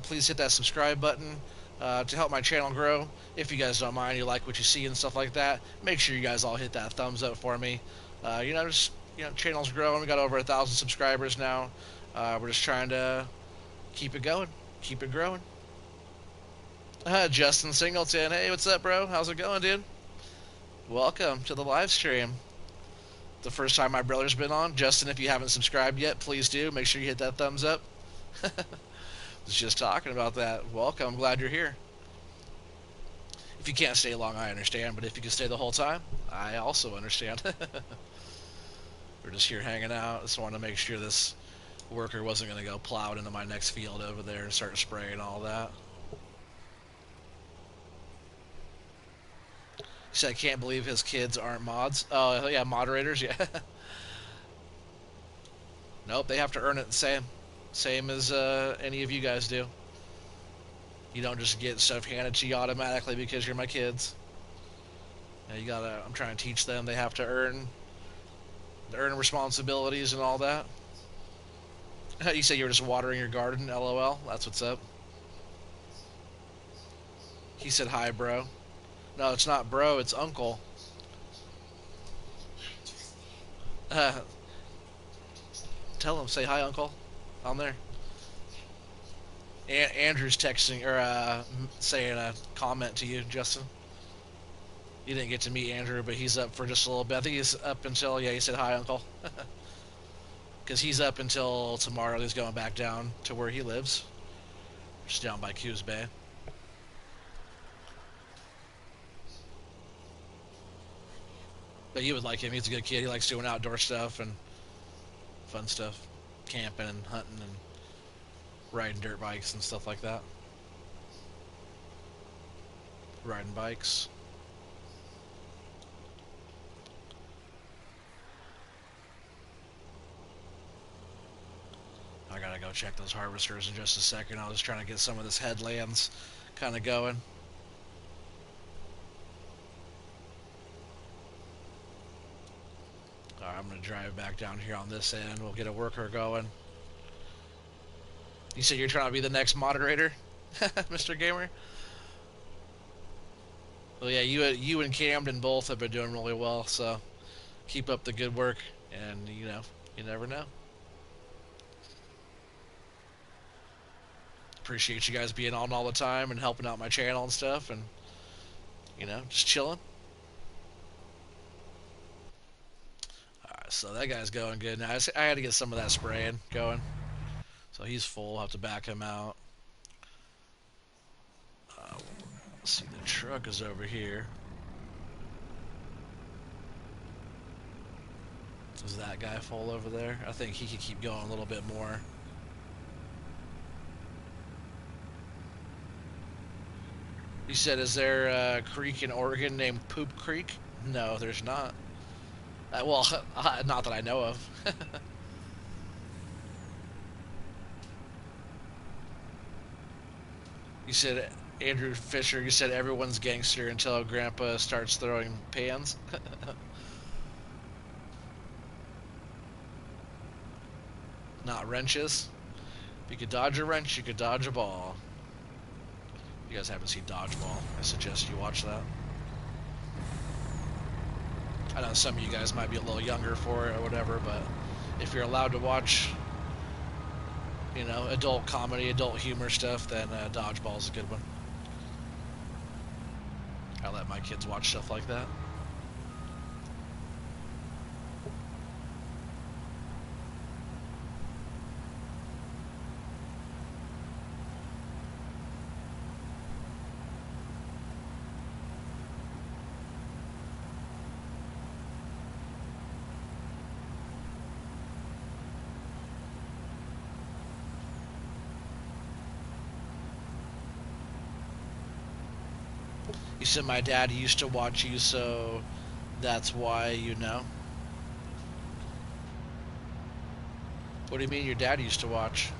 please hit that subscribe button to help my channel grow. If you guys don't mind, you like what you see and stuff like that, make sure you guys all hit that thumbs up for me. Channel's growing. We got over 1,000 subscribers now. We're just trying to Keep it going. Keep it growing. Justin Singleton. Hey, what's up, bro? How's it going, dude? Welcome to the live stream. The first time my brother's been on. Justin, if you haven't subscribed yet, please do. Make sure you hit that thumbs up. Was just talking about that. Welcome. I'm glad you're here. If you can't stay long, I understand. But if you can stay the whole time, I also understand. We're just here hanging out. Just wanted to make sure this worker wasn't going to go plow into my next field over there and start spraying all that. He said, I can't believe his kids aren't mods. Oh, yeah, moderators, yeah. Nope, they have to earn it the same. Same as any of you guys do. You don't just get stuff handed to you automatically because you're my kids. You gotta, I'm trying to teach them. They have to earn responsibilities and all that. You say you were just watering your garden, LOL. That's what's up. He said, hi, bro. No, it's not bro, it's uncle. Tell him, say hi, uncle. On there. Andrew's texting, or saying a comment to you, Justin. You didn't get to meet Andrew, but he's up for just a little bit. I think he's up until, yeah, he said hi, uncle. Because he's up until tomorrow. He's going back down to where he lives. Just down by Coos Bay. But you would like him. He's a good kid. He likes doing outdoor stuff and fun stuff. Camping and hunting and riding dirt bikes and stuff like that. Riding bikes. I gotta go check those harvesters in just a second. I was trying to get some of this headlands kind of going. Alright, I'm gonna drive back down here on this end. We'll get a worker going. You said you're trying to be the next moderator, Mr. Gamer? Well, yeah, you and Camden both have been doing really well, so keep up the good work, and, you know, you never know. Appreciate you guys being on all the time and helping out my channel and stuff, and, you know, just chilling. Alright, so that guy's going good now. I had to get some of that spraying going. So he's full. I'll have to back him out. Let's see, the truck is over here. Is that guy full over there? I think he could keep going a little bit more. You said, is there a creek in Oregon named Poop Creek? No, there's not. Well, not that I know of. You said, Andrew Fisher, you said everyone's gangster until Grandpa starts throwing pans. Not wrenches. If you could dodge a wrench, you could dodge a ball. If you guys haven't seen Dodgeball, I suggest you watch that. I know some of you guys might be a little younger for it or whatever, but if you're allowed to watch, you know, adult comedy, adult humor stuff, then Dodgeball's a good one. I let my kids watch stuff like that. You said my dad used to watch you, so that's why you know. What do you mean your dad used to watch?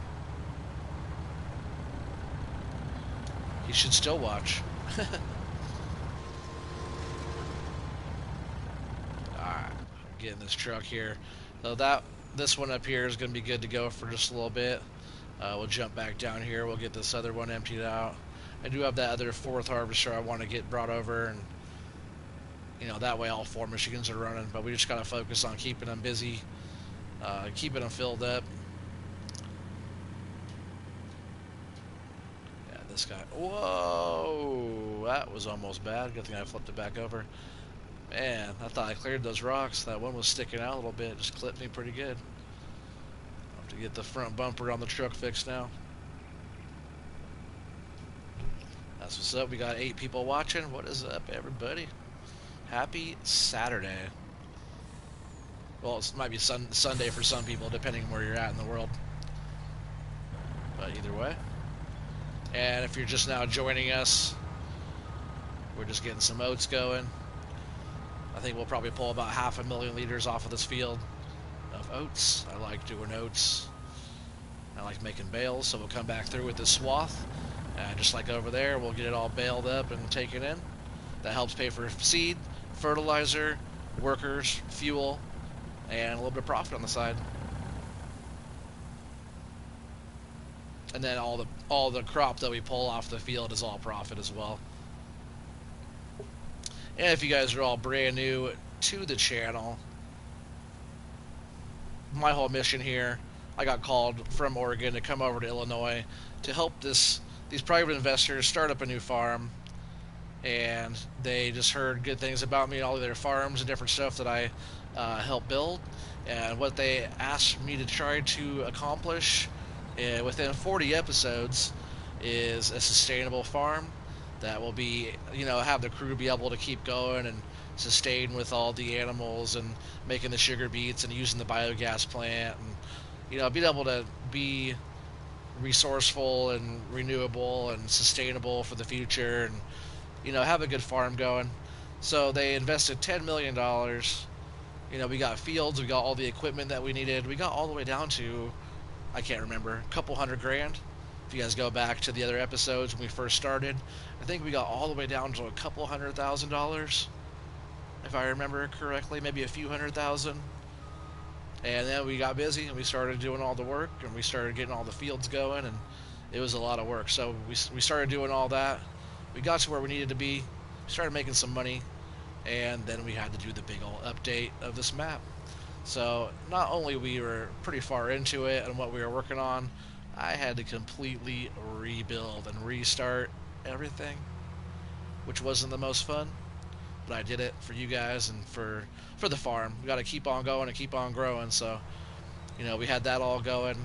He should still watch. Alright, getting this truck here. So this one up here is going to be good to go for just a little bit. We'll jump back down here. We'll get this other one emptied out. I do have that other fourth harvester I want to get brought over, and you know, that way all four machines are running, but we just got to focus on keeping them busy, keeping them filled up. this guy. Whoa! That was almost bad. Good thing I flipped it back over. Man, I thought I cleared those rocks. That one was sticking out a little bit. Just clipped me pretty good. I'll have to get the front bumper on the truck fixed now. That's what's up. We got 8 people watching. What is up, everybody? Happy Saturday. Well, it might be Sunday for some people, depending where you're at in the world. But either way. And if you're just now joining us, we're just getting some oats going. I think we'll probably pull about 500,000 liters off of this field of oats. I like doing oats. I like making bales, so we'll come back through with this swath. And just like over there, we'll get it all baled up and taken in. That helps pay for seed, fertilizer, workers, fuel, and a little bit of profit on the side. And then all the crop that we pull off the field is all profit as well. And if you guys are all brand new to the channel, my whole mission here, I got called from Oregon to come over to Illinois to help these private investors start up a new farm. And they just heard good things about me, all of their farms and different stuff that I helped build. And what they asked me to try to accomplish within 40 episodes is a sustainable farm that will be, have the crew be able to keep going and sustain with all the animals and making the sugar beets and using the biogas plant and, being able to be resourceful and renewable and sustainable for the future and, have a good farm going. So they invested $10 million. We got fields, we got all the equipment that we needed. We got all the way down to, I can't remember, a couple $100,000. If you guys go back to the other episodes when we first started, I think we got all the way down to a couple $100,000, if I remember correctly, maybe a few $100,000. And then we got busy and we started doing all the work and we started getting all the fields going, and it was a lot of work. So we started doing all that. We got to where we needed to be, started making some money, and then we had to do the big old update of this map. So not only we were pretty far into it and what we were working on, I had to completely rebuild and restart everything, which wasn't the most fun, but I did it for you guys and for the farm. We got to keep on going and keep on growing. So, we had that all going,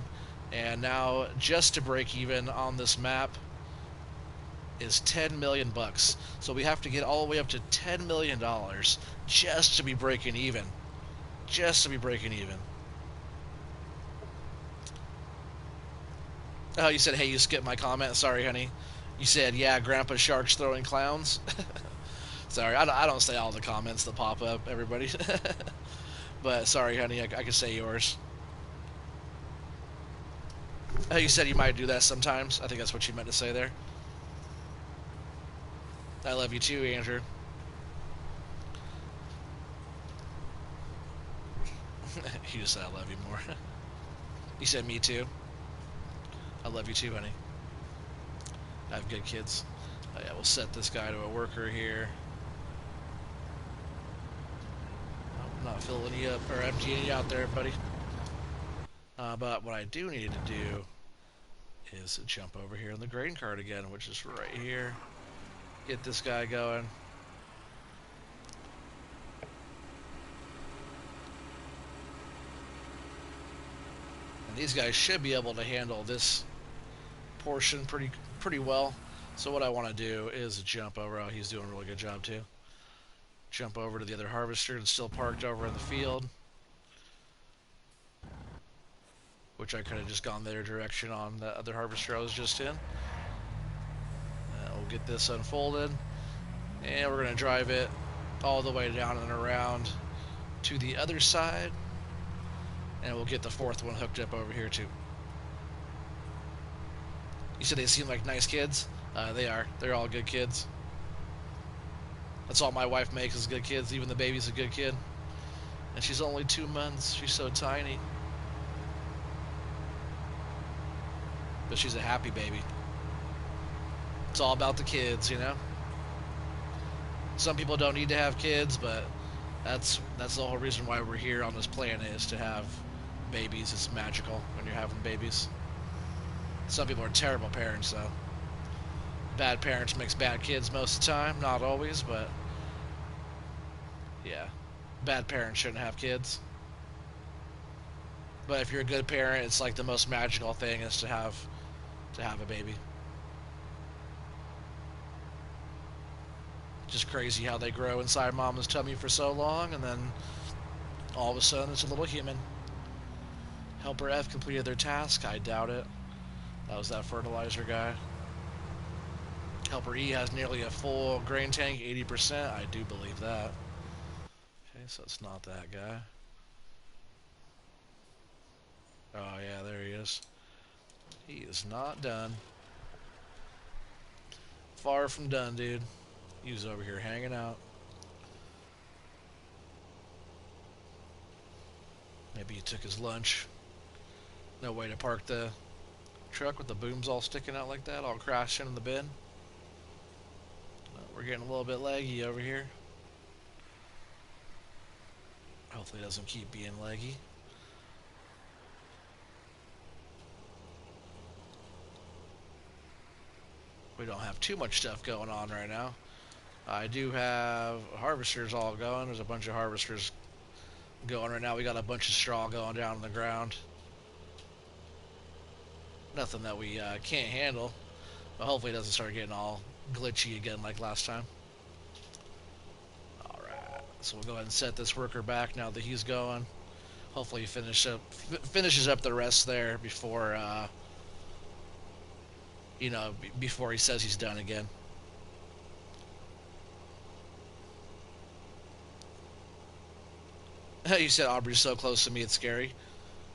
and now just to break even on this map is $10 million. So we have to get all the way up to $10 million just to be breaking even. Just to be breaking even. Oh, you said, hey, you skipped my comment. Sorry, honey. You said, yeah, Grandpa Shark's throwing clowns. Sorry, I don't say all the comments that pop up, everybody. But sorry, honey, I can say yours. Oh, you said you might do that sometimes. I think that's what you meant to say there. I love you too, Andrew. You just said I love you more. You said me too. I love you too, honey. I have good kids. Oh, yeah, we'll set this guy to a worker here. I'm not filling you up or emptying you out there, buddy. But what I do need to do is jump over here in the grain cart again, which is right here. Get this guy going. And these guys should be able to handle this portion pretty well. So what I want to do is jump over. Oh, he's doing a really good job too. Jump over to the other harvester that's still parked over in the field, which I could have just gone their direction on the other harvester I was just in. We'll get this unfolded, and we're going to drive it all the way down and around to the other side, and we'll get the fourth one hooked up over here too. You said they seem like nice kids? They are. They're all good kids. That's all my wife makes is good kids. Even the baby's a good kid. And she's only 2 months. She's so tiny. But she's a happy baby. It's all about the kids, Some people don't need to have kids, but that's the whole reason why we're here on this planet, is to have babies. It's magical when you're having babies. Some people are terrible parents, though. Bad parents makes bad kids most of the time. Not always, but yeah. Bad parents shouldn't have kids. But if you're a good parent, it's like the most magical thing is to have a baby. Just crazy how they grow inside mama's tummy for so long, and then all of a sudden it's a little human. Helper F completed their task. I doubt it. That was that fertilizer guy. Helper E has nearly a full grain tank, 80%. I do believe that. Okay, so it's not that guy. Oh, yeah, there he is. He is not done. Far from done, dude. He was over here hanging out. Maybe he took his lunch. No way to park the truck with the booms all sticking out like that, all crashing in the bin. We're getting a little bit laggy over here. Hopefully it doesn't keep being laggy. We don't have too much stuff going on right now. I do have harvesters all going. There's a bunch of harvesters going right now. We got a bunch of straw going down on the ground. Nothing that we can't handle. But hopefully it doesn't start getting all glitchy again like last time. Alright, so we'll go ahead and set this worker back now that he's going. Hopefully he finishes up the rest there before, before he says he's done again. You said Aubrey's so close to me, it's scary.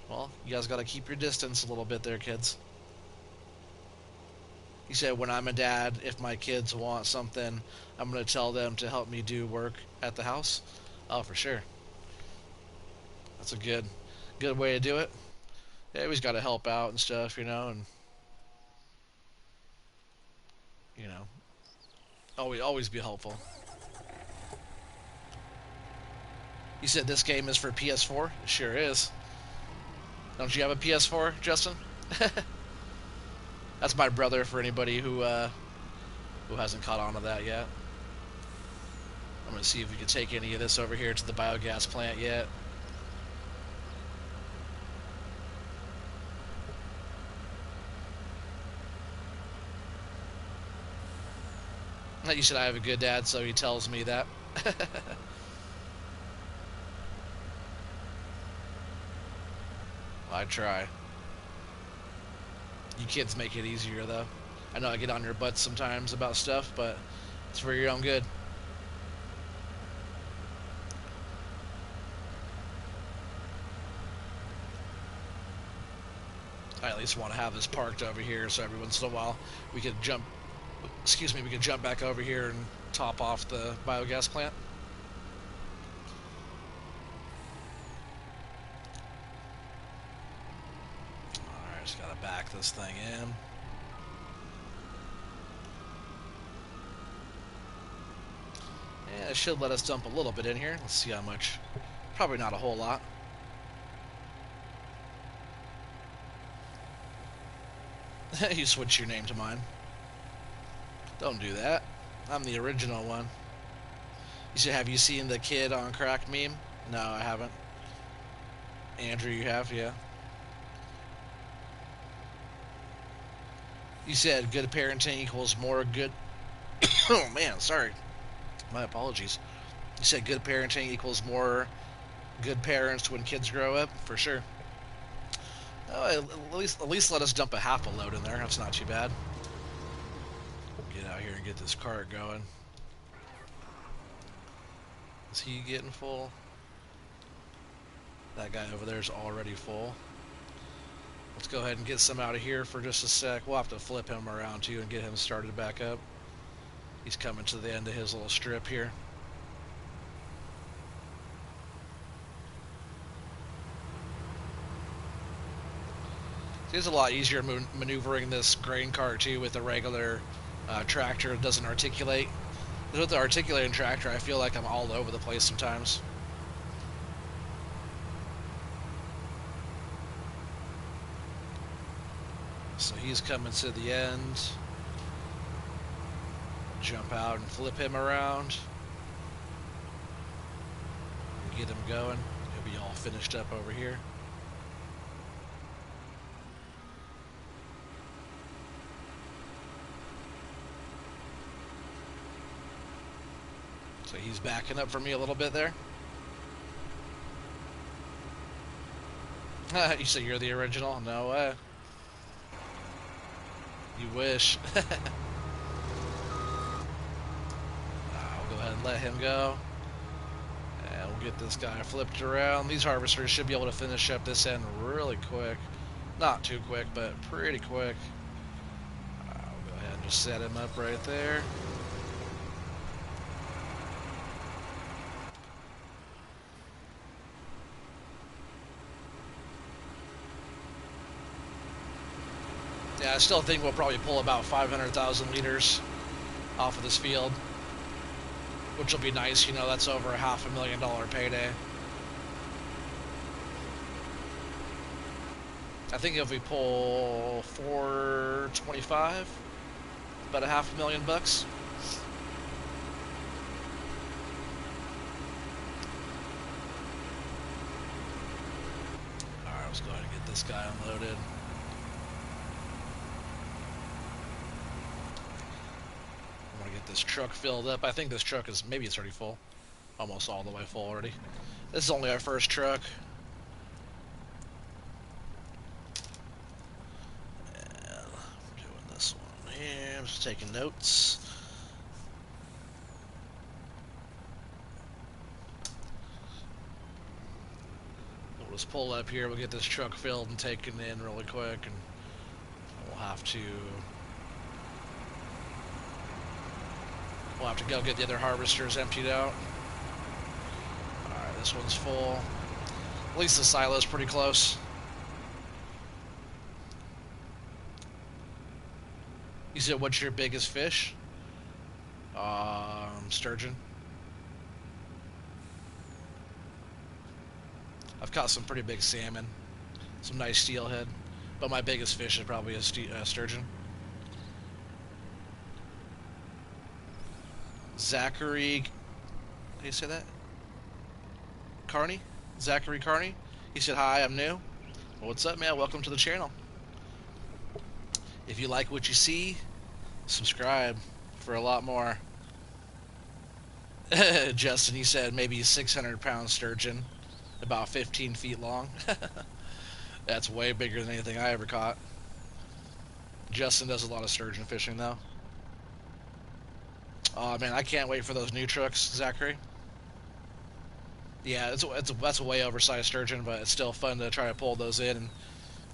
Well, you guys got to keep your distance a little bit there, kids. He said, when I'm a dad, if my kids want something, I'm going to tell them to help me do work at the house. Oh, for sure. That's a good way to do it. Yeah, he's got to help out and stuff, and always be helpful. You said this game is for PS4? It sure is. Don't you have a PS4, Justin? That's my brother for anybody who hasn't caught on to that yet. I'm going to see if we can take any of this over here to the biogas plant yet. You said I have a good dad, so he tells me that. I try. You kids make it easier, though. I know I get on your butts sometimes about stuff, but it's for your own good. I at least want to have this parked over here, so every once in a while we could jump. We could jump back over here and top off the biogas plant. Alright, just gotta back this thing in. Yeah, it should let us dump a little bit in here. Let's see how much. Probably not a whole lot. You switch your name to mine. Don't do that. I'm the original one. You said, have you seen the kid on crack meme? No, I haven't. Andrew, you have? Yeah. You said good parenting equals more good... Oh, man, sorry. My apologies. You said good parenting equals more good parents when kids grow up? For sure. Oh, at least let us dump a half a load in there. That's not too bad. Get out here and get this cart going. Is he getting full? That guy over there is already full. Let's go ahead and get some out of here for just a sec. We'll have to flip him around too and get him started back up. He's coming to the end of his little strip here. It's a lot easier maneuvering this grain cart too with a regular tractor. It doesn't articulate. With the articulating tractor, I feel like I'm all over the place sometimes. So he's coming to the end. Jump out and flip him around. Get him going. He'll be all finished up over here. So he's backing up for me a little bit there. You say you're the original? No way. You wish. I'll go ahead and let him go. And we'll get this guy flipped around. These harvesters should be able to finish up this end really quick. Not too quick, but pretty quick. I'll go ahead and just set him up right there. Yeah, I still think we'll probably pull about 500,000 liters off of this field, which will be nice. You know, that's over a $500,000 payday. I think if we pull 425, about $500,000 bucks. All right, let's go ahead and get this guy unloaded. Get this truck filled up. I think this truck is, maybe it's already full. Almost all the way full already. This is only our first truck. And I'm doing this one here. I'm just taking notes. We'll just pull up here. We'll get this truck filled and taken in really quick, and we'll have to go get the other harvesters emptied out. Alright, this one's full. At least the silo's pretty close. You said, what's your biggest fish? Sturgeon. I've caught some pretty big salmon. Some nice steelhead. But my biggest fish is probably a sturgeon. Zachary, how do you say that? Carney? Zachary Carney? He said, hi, I'm new. Well, what's up, man? Welcome to the channel. If you like what you see, subscribe for a lot more. Justin, he said maybe 600-pound sturgeon, about 15 feet long. That's way bigger than anything I ever caught. Justin does a lot of sturgeon fishing, though. Oh man, I can't wait for those new trucks, Zachary. Yeah, that's a way oversized sturgeon, but it's still fun to try to pull those in and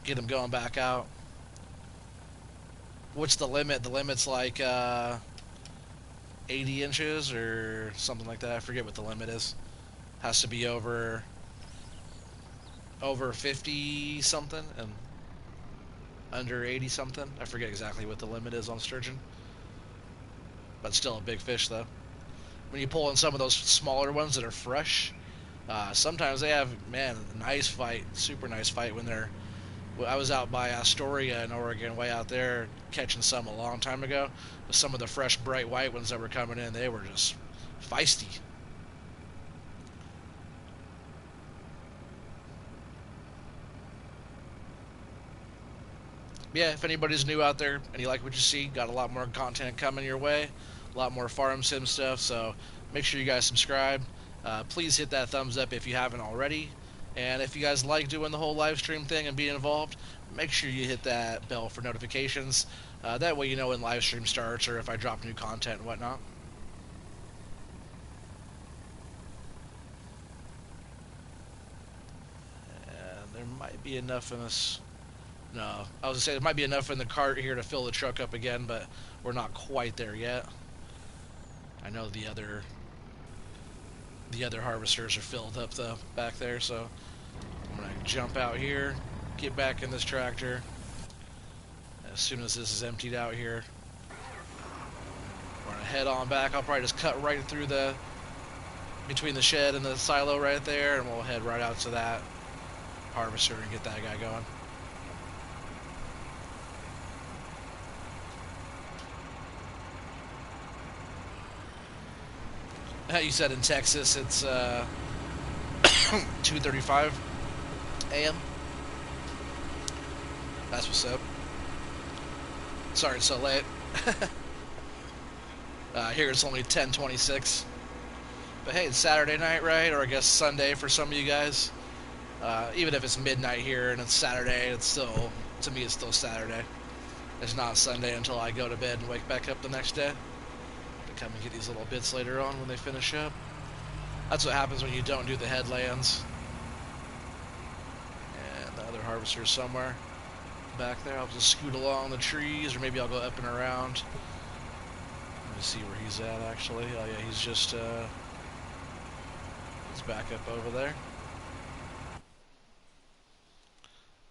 get them going back out. What's the limit? The limit's like 80 inches or something like that. I forget what the limit is. Has to be over 50 something and under 80 something. I forget exactly what the limit is on sturgeon. But still a big fish, though. When you pull in some of those smaller ones that are fresh, sometimes they have, man, nice fight, super nice fight when they're... I was out by Astoria in Oregon, way out there, catching some a long time ago. But some of the fresh, bright white ones that were coming in, they were just feisty. Yeah, if anybody's new out there and you like what you see, got a lot more content coming your way, a lot more farm sim stuff, so make sure you guys subscribe. Please hit that thumbs up if you haven't already, and if you guys like doing the whole live stream thing and being involved, make sure you hit that bell for notifications. That way you know when live stream starts or if I drop new content and whatnot. And there might be enough in this... No, I was going to say there might be enough in the cart here to fill the truck up again, but we're not quite there yet. I know the other harvesters are filled up though back there, so I'm going to jump out here, get back in this tractor. As soon as this is emptied out here, we're going to head on back. I'll probably just cut right through between the shed and the silo right there, and we'll head right out to that harvester and get that guy going. You said in Texas it's 2:35 a.m. That's what's up. Sorry it's so late. Here it's only 10:26. But hey, it's Saturday night, right? Or I guess Sunday for some of you guys. Even if it's midnight here and it's Saturday, it's still, to me, it's still Saturday. It's not Sunday until I go to bed and wake back up the next day. To come and get these little bits later on when they finish up. That's what happens when you don't do the headlands. And the other harvester's somewhere back there. I'll just scoot along the trees, or maybe I'll go up and around. Let me see where he's at, actually. Oh, yeah, he's just, he's back up over there.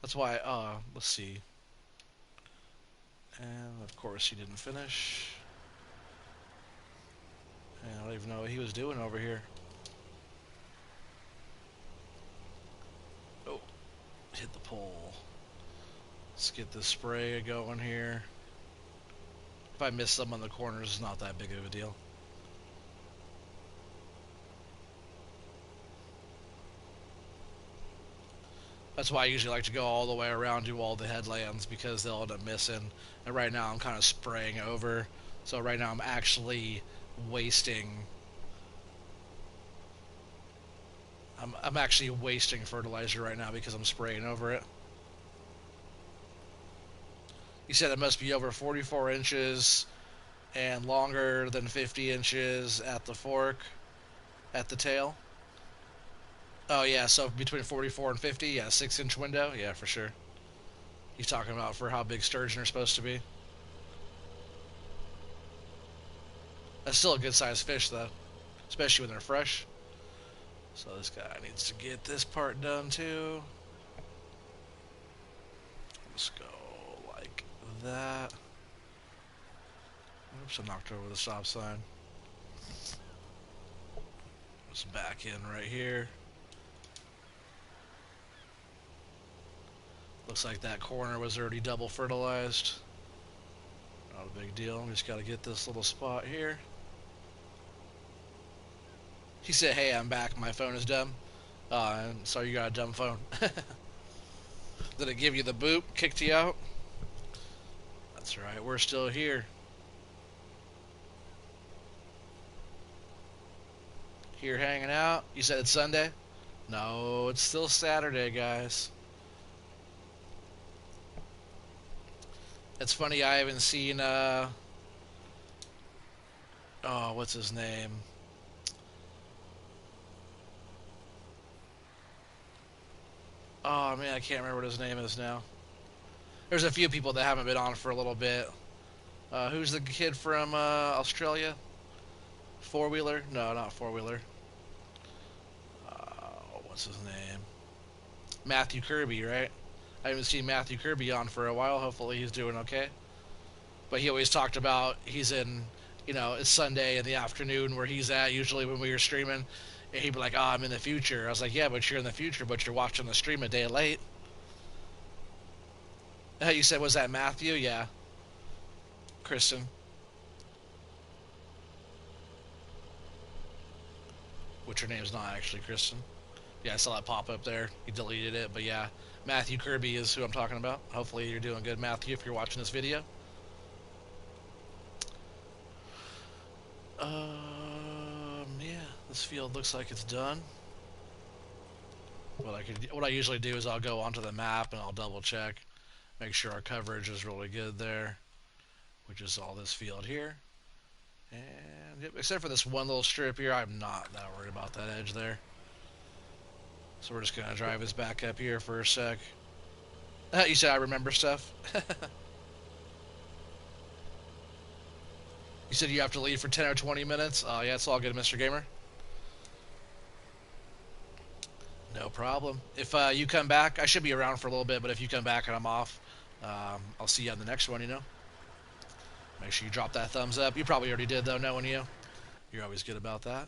That's why, let's see. And, of course, he didn't finish. And I don't even know what he was doing over here. Oh, hit the pole. Let's get the spray going here. If I miss some on the corners, it's not that big of a deal. That's why I usually like to go all the way around, do all the headlands, because they'll end up missing. And right now I'm kind of spraying over. So right now I'm actually wasting... I'm actually wasting fertilizer right now because I'm spraying over it. You said it must be over 44 inches and longer than 50 inches at the fork, at the tail. Oh yeah, so between 44 and 50, yeah, 6-inch window, yeah, for sure. He's talking about for how big sturgeon are supposed to be. That's still a good sized fish though, especially when they're fresh. So this guy needs to get this part done too. Let's go like that. Oops, I knocked over the stop sign. Let's back in right here. Looks like that corner was already double fertilized. Not a big deal. Just got to get this little spot here. He said, "Hey, I'm back. My phone is dumb." So you got a dumb phone. Did it give you the boop? Kicked you out? That's right. We're still here. Here hanging out. You said it's Sunday? No, it's still Saturday, guys. It's funny, I haven't seen, oh, what's his name? Oh, man, I can't remember what his name is now. There's a few people that haven't been on for a little bit. Who's the kid from, Australia? Four-wheeler? No, not four-wheeler. What's his name? Matthew Kirby, right? I haven't seen Matthew Kirby on for a while. Hopefully he's doing okay. But he always talked about he's in, it's Sunday in the afternoon where he's at usually when we were streaming. And he'd be like, "Oh, I'm in the future." I was like, "Yeah, but you're in the future, but you're watching the stream a day late." You said, was that Matthew? Yeah. Kristen. Which her name's not actually Kristen. Yeah, I saw that pop up there. He deleted it, but yeah. Matthew Kirby is who I'm talking about. Hopefully you're doing good, Matthew, if you're watching this video. Yeah, this field looks like it's done. What I usually do is I'll go onto the map and I'll double check, make sure our coverage is really good there, which is all this field here. And yep, except for this one little strip here, I'm not that worried about that edge there. So we're just gonna drive us back up here for a sec. You said I remember stuff. You said you have to leave for 10 or 20 minutes. Oh yeah, it's all good, Mr. Gamer. No problem. If you come back, I should be around for a little bit, but if you come back and I'm off, I'll see you on the next one. Make sure you drop that thumbs up. You probably already did, though, knowing you. You're always good about that.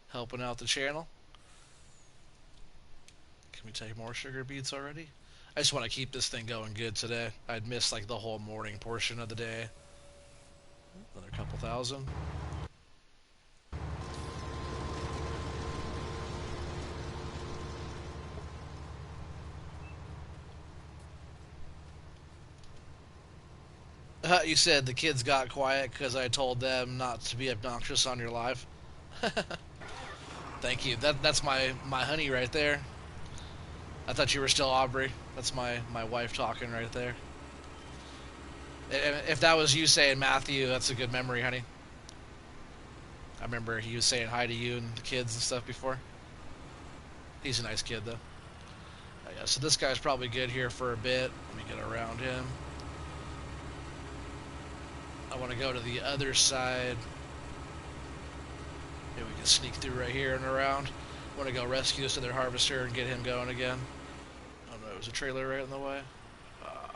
Helping out the channel. Can we take more sugar beets already? I just want to keep this thing going good today. I'd missed like the whole morning portion of the day. Another couple thousand. You said the kids got quiet because I told them not to be obnoxious on your live. Thank you. That's my honey right there. I thought you were still Aubrey. That's my wife talking right there. If that was you saying Matthew, that's a good memory, honey. I remember he was saying hi to you and the kids and stuff before. He's a nice kid though. Yeah, so this guy's probably good here for a bit. Let me get around him. I want to go to the other side. Maybe we can sneak through right here and around. I want to go rescue this other harvester and get him going again. Oh no, there's a trailer right in the way.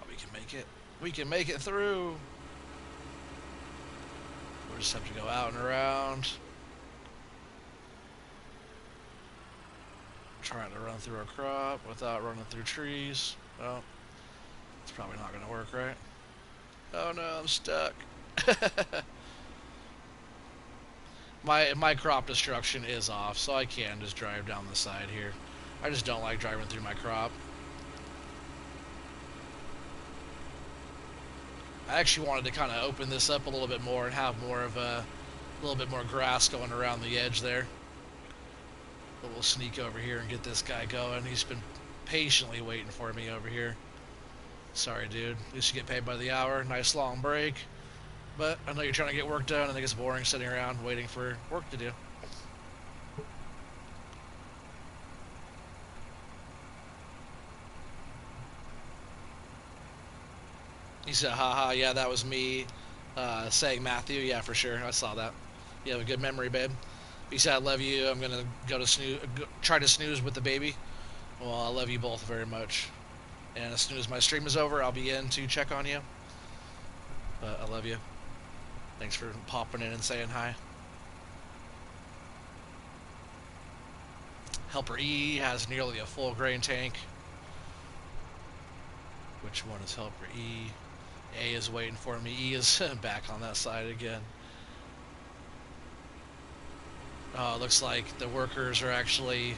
We can make it. We can make it through. We'll just have to go out and around. Trying to run through a crop without running through trees. Well, it's probably not going to work, right? Oh no, I'm stuck. my crop destruction is off, so I can just drive down the side here. I just don't like driving through my crop. I actually wanted to kind of open this up a little bit more and have more of a little bit more grass going around the edge there. But we'll sneak over here and get this guy going. He's been patiently waiting for me over here. Sorry, dude. At least you get paid by the hour. Nice long break. But I know you're trying to get work done. I think it's boring sitting around waiting for work to do. He said, haha, yeah, that was me saying Matthew. Yeah, for sure. I saw that. You have a good memory, babe. He said, I love you. I'm going to go to try to snooze with the baby. Well, I love you both very much. And as soon as my stream is over, I'll be in to check on you. But I love you. Thanks for popping in and saying hi. Helper E has nearly a full grain tank. Which one is Helper E? A is waiting for me. E is back on that side again. Oh, it looks like the workers are actually...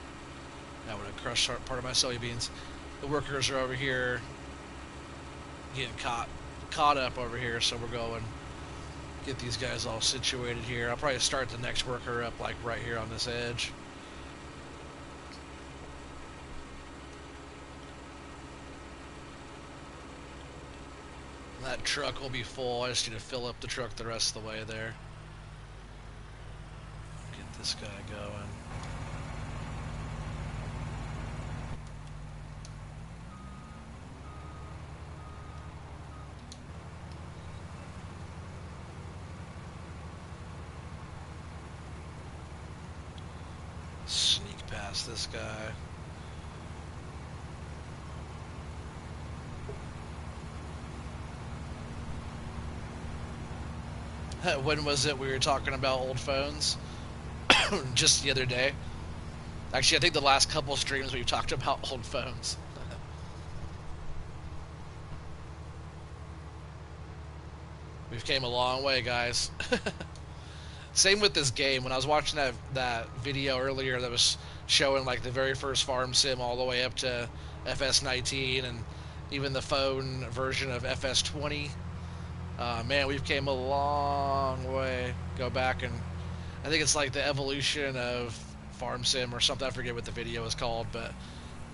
That would have crushed part of my soybeans. The workers are over here getting caught up over here, so we're going get these guys all situated here. I'll probably start the next worker up like right here on this edge. That truck will be full. I just need to fill up the truck the rest of the way there. Get this guy going. Sneak past this guy. When was it we were talking about old phones? Just the other day. Actually, I think the last couple streams we've talked about old phones. We've came a long way, guys. Same with this game. When I was watching that video earlier that was showing like the very first farm sim all the way up to FS19 and even the phone version of FS20. Man, we've came a long way. Go back and I think it's like the evolution of farm sim or something. I forget what the video is called, but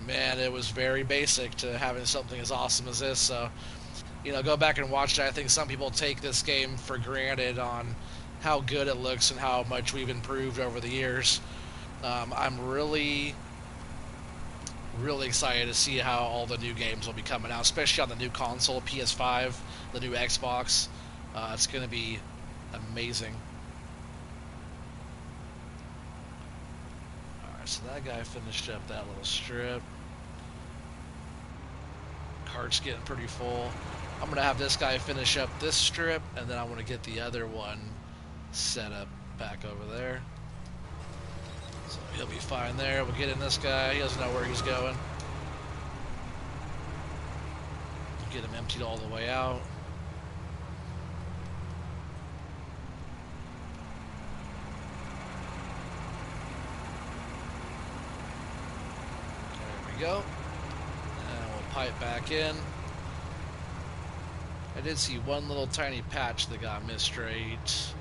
man, it was very basic to having something as awesome as this. So, you know, go back and watch it. I think some people take this game for granted on how good it looks and how much we've improved over the years. I'm really excited to see how all the new games will be coming out, especially on the new console, PS5, the new Xbox. It's going to be amazing. Alright, so that guy finished up that little strip. Cart's getting pretty full. I'm going to have this guy finish up this strip, and then I want to get the other one set up back over there. So he'll be fine there. We'll get in this guy. He doesn't know where he's going. Get him emptied all the way out. There we go. And we'll pipe back in. I did see one little tiny patch that got missed right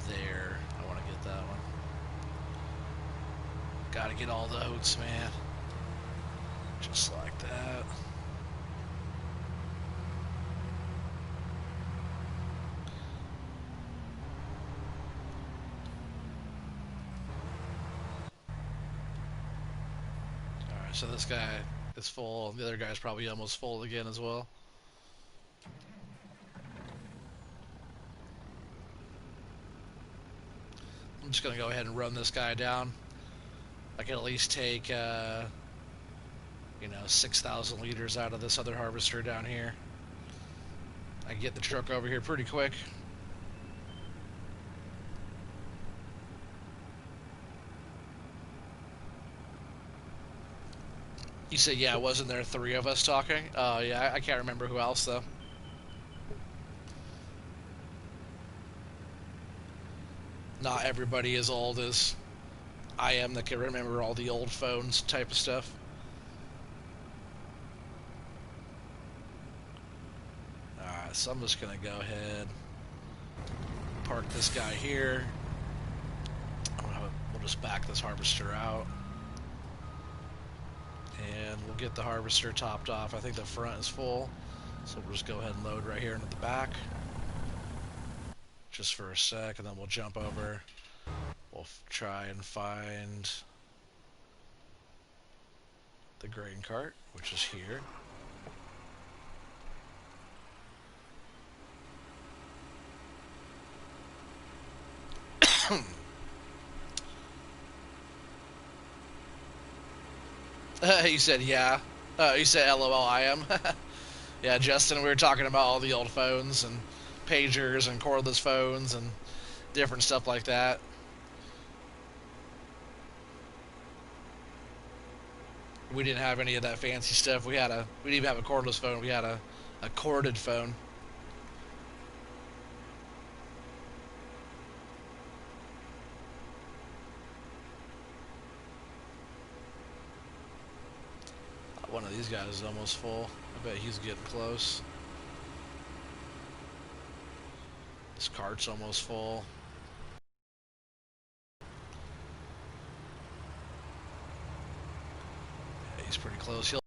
there. I want to get that one. Gotta get all the oats, man. Just like that. Alright, so this guy is full. The other guy's probably almost full again as well. I'm just gonna go ahead and run this guy down. I can at least take, 6,000 liters out of this other harvester down here. I can get the truck over here pretty quick. You said, yeah, wasn't there three of us talking? Oh, yeah, I can't remember who else, though. Not everybody as old as I am that can remember all the old phones type of stuff. Alright, so I'm just going to go ahead, park this guy here. We'll just back this harvester out. And we'll get the harvester topped off. I think the front is full, so we'll just go ahead and load right here into the back. Just for a sec, and then we'll jump over. We'll try and find the grain cart, which is here. You said, yeah. You said LOL, I am. Yeah, Justin, we were talking about all the old phones and pagers and cordless phones and different stuff like that. We didn't have any of that fancy stuff. We didn't even have a cordless phone. We had a corded phone. One of these guys is almost full. I bet he's getting close. This cart's almost full. Yeah, he's pretty close. He'll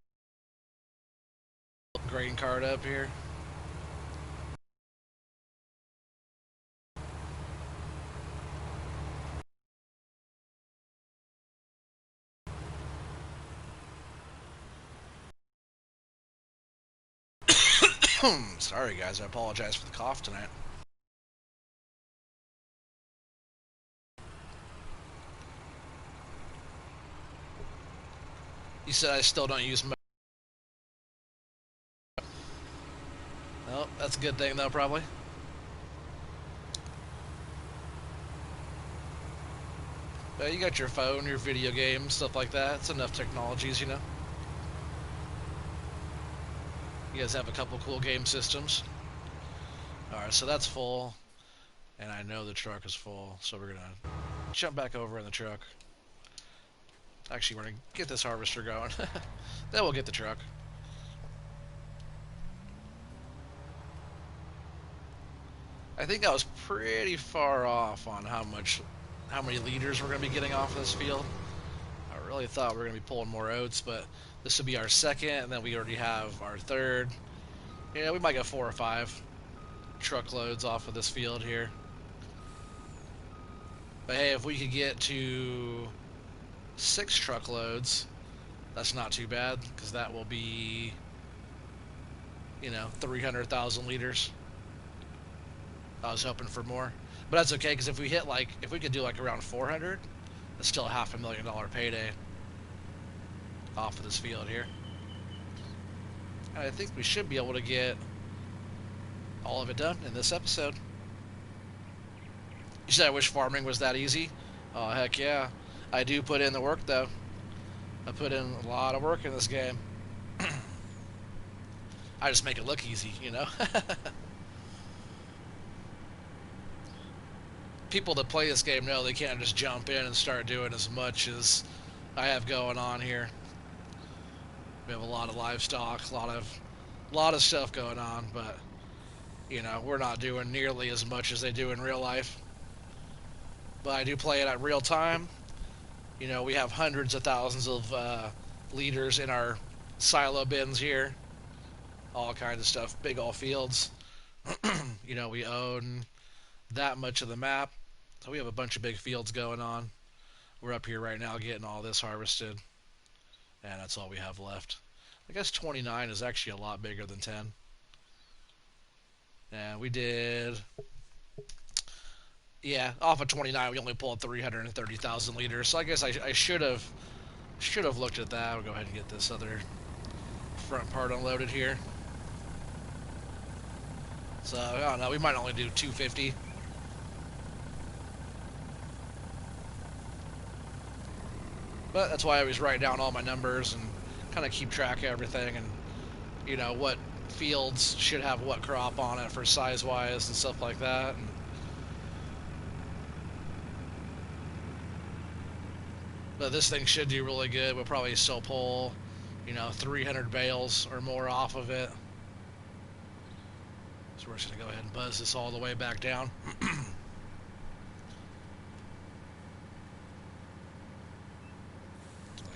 grain cart up here. Sorry guys, I apologize for the cough tonight. You said I still don't use. Oh, that's a good thing though, probably. But you got your phone, your video game, stuff like that. It's enough technologies, you know. You guys have a couple cool game systems. Alright, so that's full. And I know the truck is full, so we're gonna jump back over in the truck. Actually, we're gonna get this harvester going. Then we'll get the truck. I think I was pretty far off on how many liters we're gonna be getting off this field. I really thought we were gonna be pulling more oats, but this will be our second, and then we already have our third. Yeah, we might get 4 or 5 truckloads off of this field here. But hey, if we could get to 6 truckloads, that's not too bad, because that will be, 300,000 liters. I was hoping for more, but that's okay, because if we could do around 400, that's still a $500,000 payday off of this field here. And I think we should be able to get all of it done in this episode. You said I wish farming was that easy? Oh, heck yeah. I do put in the work, though. I put in a lot of work in this game. I just make it look easy, you know? People that play this game know they can't just jump in and start doing as much as I have going on here. We have a lot of livestock, a lot of stuff going on, but You know, we're not doing nearly as much as they do in real life. But I do play it at real time. You know, we have hundreds of thousands of liters in our silo bins here. All kinds of stuff. Big old fields. You know, we own that much of the map. So we have a bunch of big fields going on. We're up here right now getting all this harvested. And that's all we have left. I guess 29 is actually a lot bigger than 10. And we did, yeah, off of 29 we only pulled 330,000 liters. So I guess I should have looked at that. We'll go ahead and get this other front part unloaded here. So I don't know, we might only do 250. But that's why I always write down all my numbers and kind of keep track of everything, and you know what fields should have what crop on it for size wise and stuff like that. And but this thing should do really good. We'll probably still pull, you know, 300 bales or more off of it. So we're just gonna go ahead and buzz this all the way back down.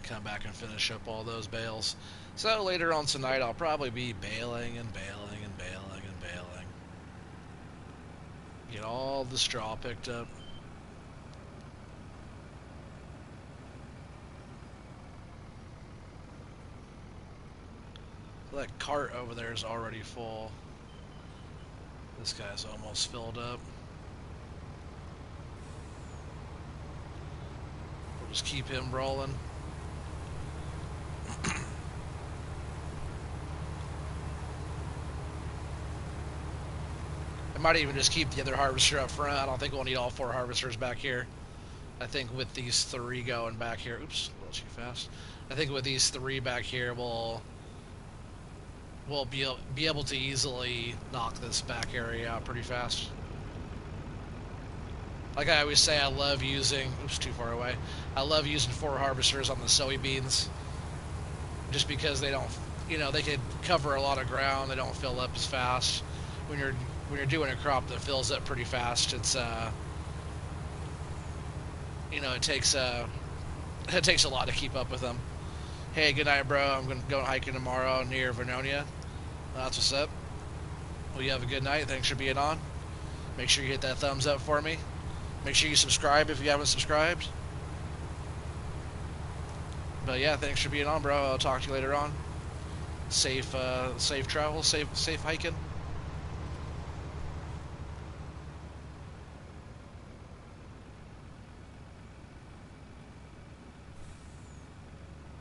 Come back and finish up all those bales. So later on tonight I'll probably be baling and baling and baling and baling. Get all the straw picked up. That cart over there is already full. This guy's almost filled up. We'll just keep him rolling. I might even just keep the other harvester up front. I don't think we'll need all 4 harvesters back here. I think with these 3 going back here, oops, a little too fast. I think with these 3 back here, we'll be able to easily knock this back area out pretty fast. Like I always say, I love using, oops, too far away. I love using 4 harvesters on the soybeans, just because they don't, you know, they could cover a lot of ground. They don't fill up as fast. When you're doing a crop that fills up pretty fast, it's you know, it takes a lot to keep up with them. Hey, good night, bro. I'm gonna go hiking tomorrow near Vernonia. That's what's up. Well, you have a good night. Thanks for being on. Make sure you hit that thumbs up for me. Make sure you subscribe if you haven't subscribed. But yeah, thanks for being on, bro. I'll talk to you later on. Safe travel, safe hiking.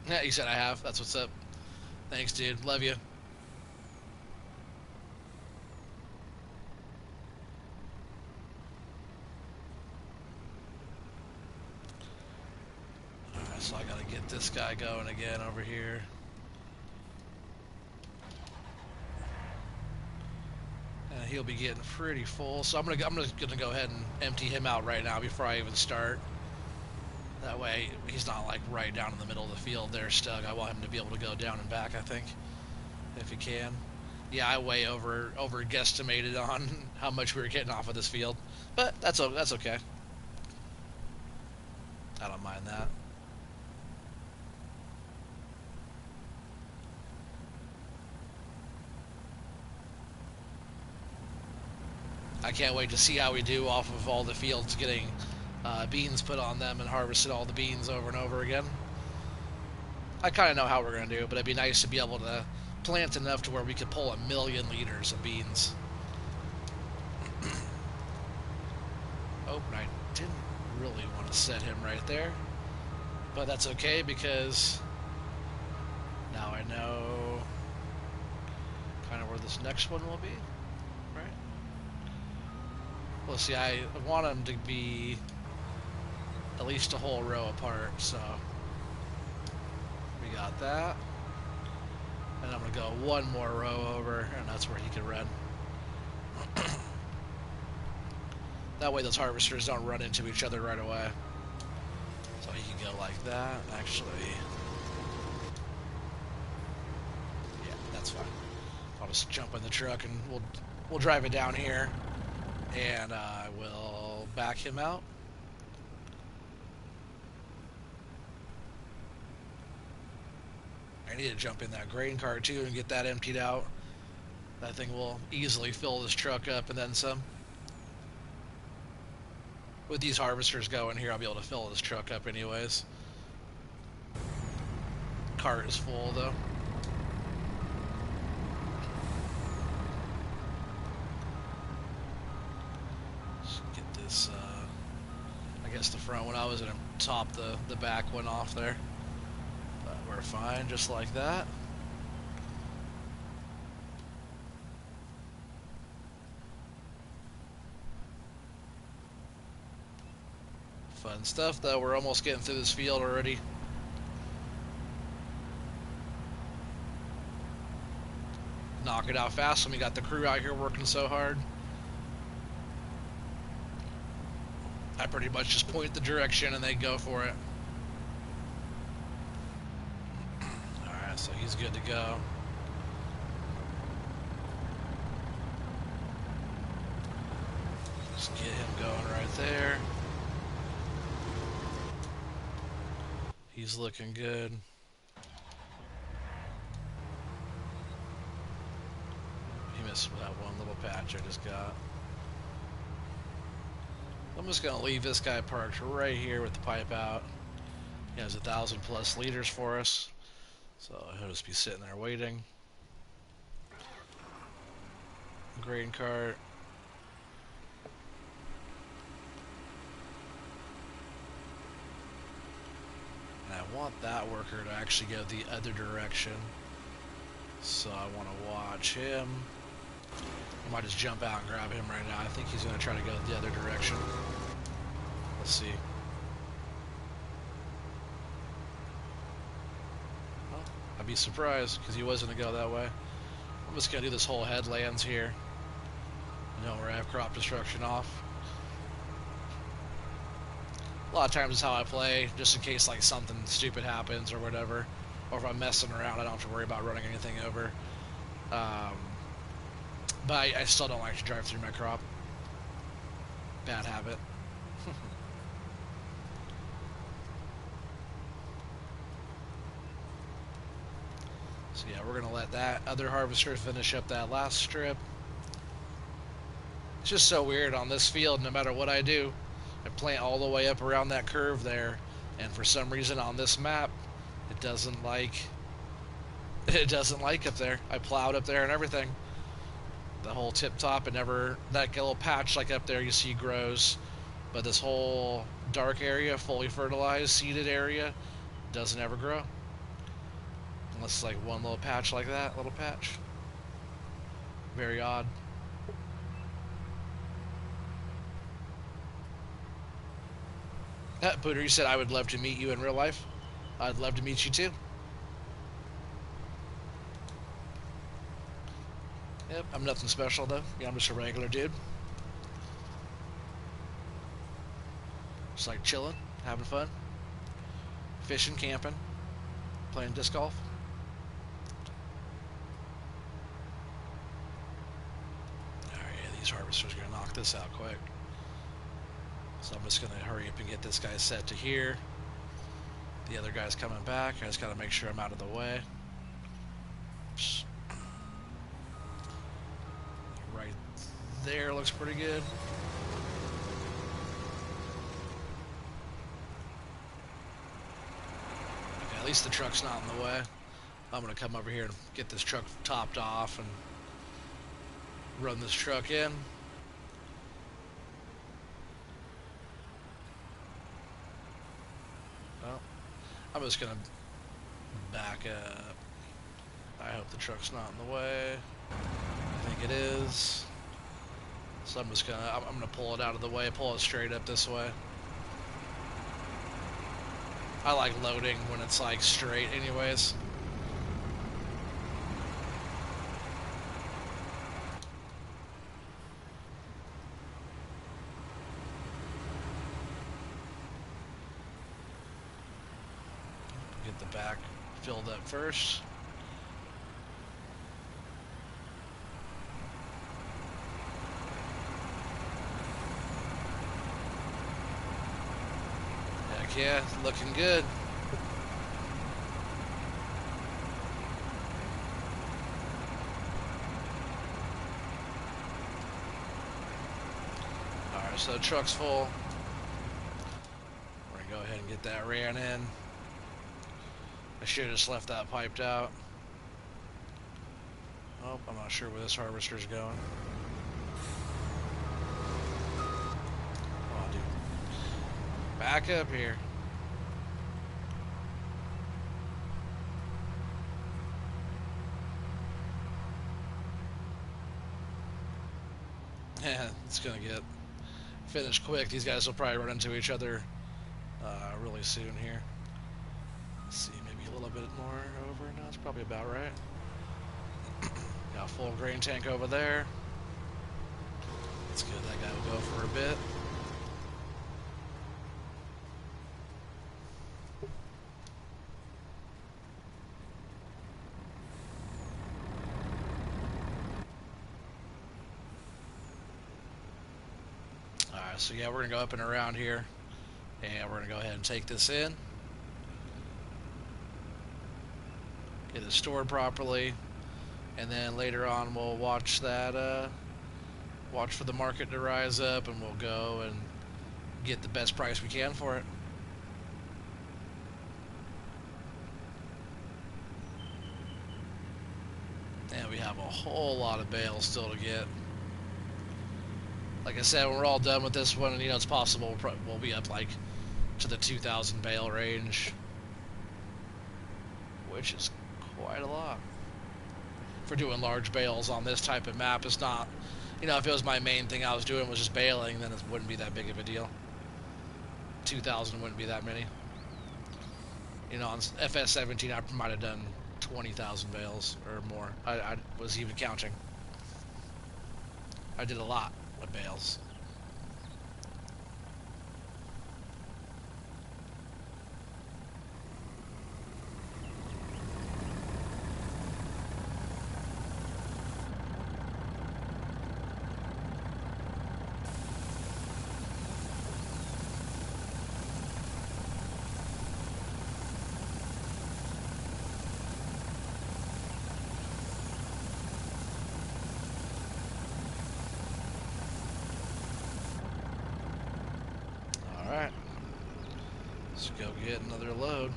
Yeah, you said I have. That's what's up. Thanks, dude. Love you. Alright, so I gotta get this guy going again over here. And he'll be getting pretty full. So I'm gonna go ahead and empty him out right now before I even start. That way, he's not like right down in the middle of the field there stuck. I want him to be able to go down and back, I think, if he can. Yeah, I way over guesstimated on how much we were getting off of this field, but that's okay. I don't mind that. I can't wait to see how we do off of all the fields getting beans put on them and harvested all the beans over and over again. I kind of know how we're going to do, but it'd be nice to be able to plant enough to where we could pull 1,000,000 liters of beans. Oh, I didn't really want to set him right there, but that's okay because now I know kind of where this next one will be, right? Well, see, I want them to be at least a whole row apart, so we got that. And I'm going to go one more row over, and that's where he can run. That way those harvesters don't run into each other right away. So he can go like that, actually. Yeah, that's fine. I'll just jump in the truck and we'll we'll drive it down here, and I will back him out. I need to jump in that grain cart too and get that emptied out. That thing will easily fill this truck up and then some. With these harvesters going here, I'll be able to fill this truck up anyways. Cart is full though. Let's get this, I guess the front one, I was gonna top the back one off there. But we're fine just like that. Fun stuff though, we're almost getting through this field already. Knock it out fast when we got the crew out here working so hard. I pretty much just point the direction and they go for it. Alright, so he's good to go. Just get him going right there. He's looking good. He missed that one little patch I just got. I'm just gonna leave this guy parked right here with the pipe out. He has 1,000+ liters for us, so he'll just be sitting there waiting. Grain cart. And I want that worker to actually go the other direction, so I want to watch him. I might just jump out and grab him right now. I think he's going to try to go the other direction. Let's see. Well, I'd be surprised because he wasn't going to go that way. I'm just going to do this whole headlands here. You know, where I have crop destruction off. A lot of times is how I play, just in case like something stupid happens or whatever. Or if I'm messing around, I don't have to worry about running anything over. But I still don't like to drive through my crop. Bad habit. So yeah, we're going to let that other harvester finish up that last strip. It's just so weird on this field, no matter what I do. I plant all the way up around that curve there, and for some reason on this map, it doesn't like up there. I plowed up there and everything. The whole tip top, and never, that little patch like up there you see grows, but this whole dark area, fully fertilized, seeded area, doesn't ever grow. Unless it's like one little patch like that, little patch. Very odd. Pooter, you said I would love to meet you in real life. I'd love to meet you too. Yep, I'm nothing special though. Yeah, I'm just a regular dude. Just like chilling, having fun, fishing, camping, playing disc golf. Alright, yeah, these harvesters are gonna knock this out quick. So I'm just going to hurry up and get this guy set to here. The other guy's coming back. I just got to make sure I'm out of the way. Oops. Right there looks pretty good. Okay, at least the truck's not in the way. I'm going to come over here and get this truck topped off and run this truck in. I'm just gonna back up. I hope the truck's not in the way. I think it is. So I'm just gonna, I'm gonna pull it out of the way, pull it straight up this way. I like loading when it's like straight anyways. Get the back filled up first. Heck yeah, looking good. Alright, so the truck's full. We're gonna go ahead and get that ran in. I should have just left that piped out. Oh, I'm not sure where this harvester's going. Oh, dude. Back up here. Yeah, it's gonna get finished quick. These guys will probably run into each other really soon here. Let's see, maybe a little bit more over. No, it's probably about right. Got a full grain tank over there. That's good. That guy will go for a bit. Alright, so yeah, we're going to go up and around here. And we're going to go ahead and take this in. Get it stored properly. And then later on we'll watch that, watch for the market to rise up, and we'll go and get the best price we can for it. And we have a whole lot of bales still to get. Like I said, when we're all done with this one, and it's possible we'll be up like to the 2,000 bale range, which is quite a lot for doing large bales on this type of map. It's not, if it was my main thing I was doing was just baling, then it wouldn't be that big of a deal. 2,000 wouldn't be that many. On FS17 I might have done 20,000 bales or more. I was even counting. I did a lot of bales. Alright. Let's go get another load.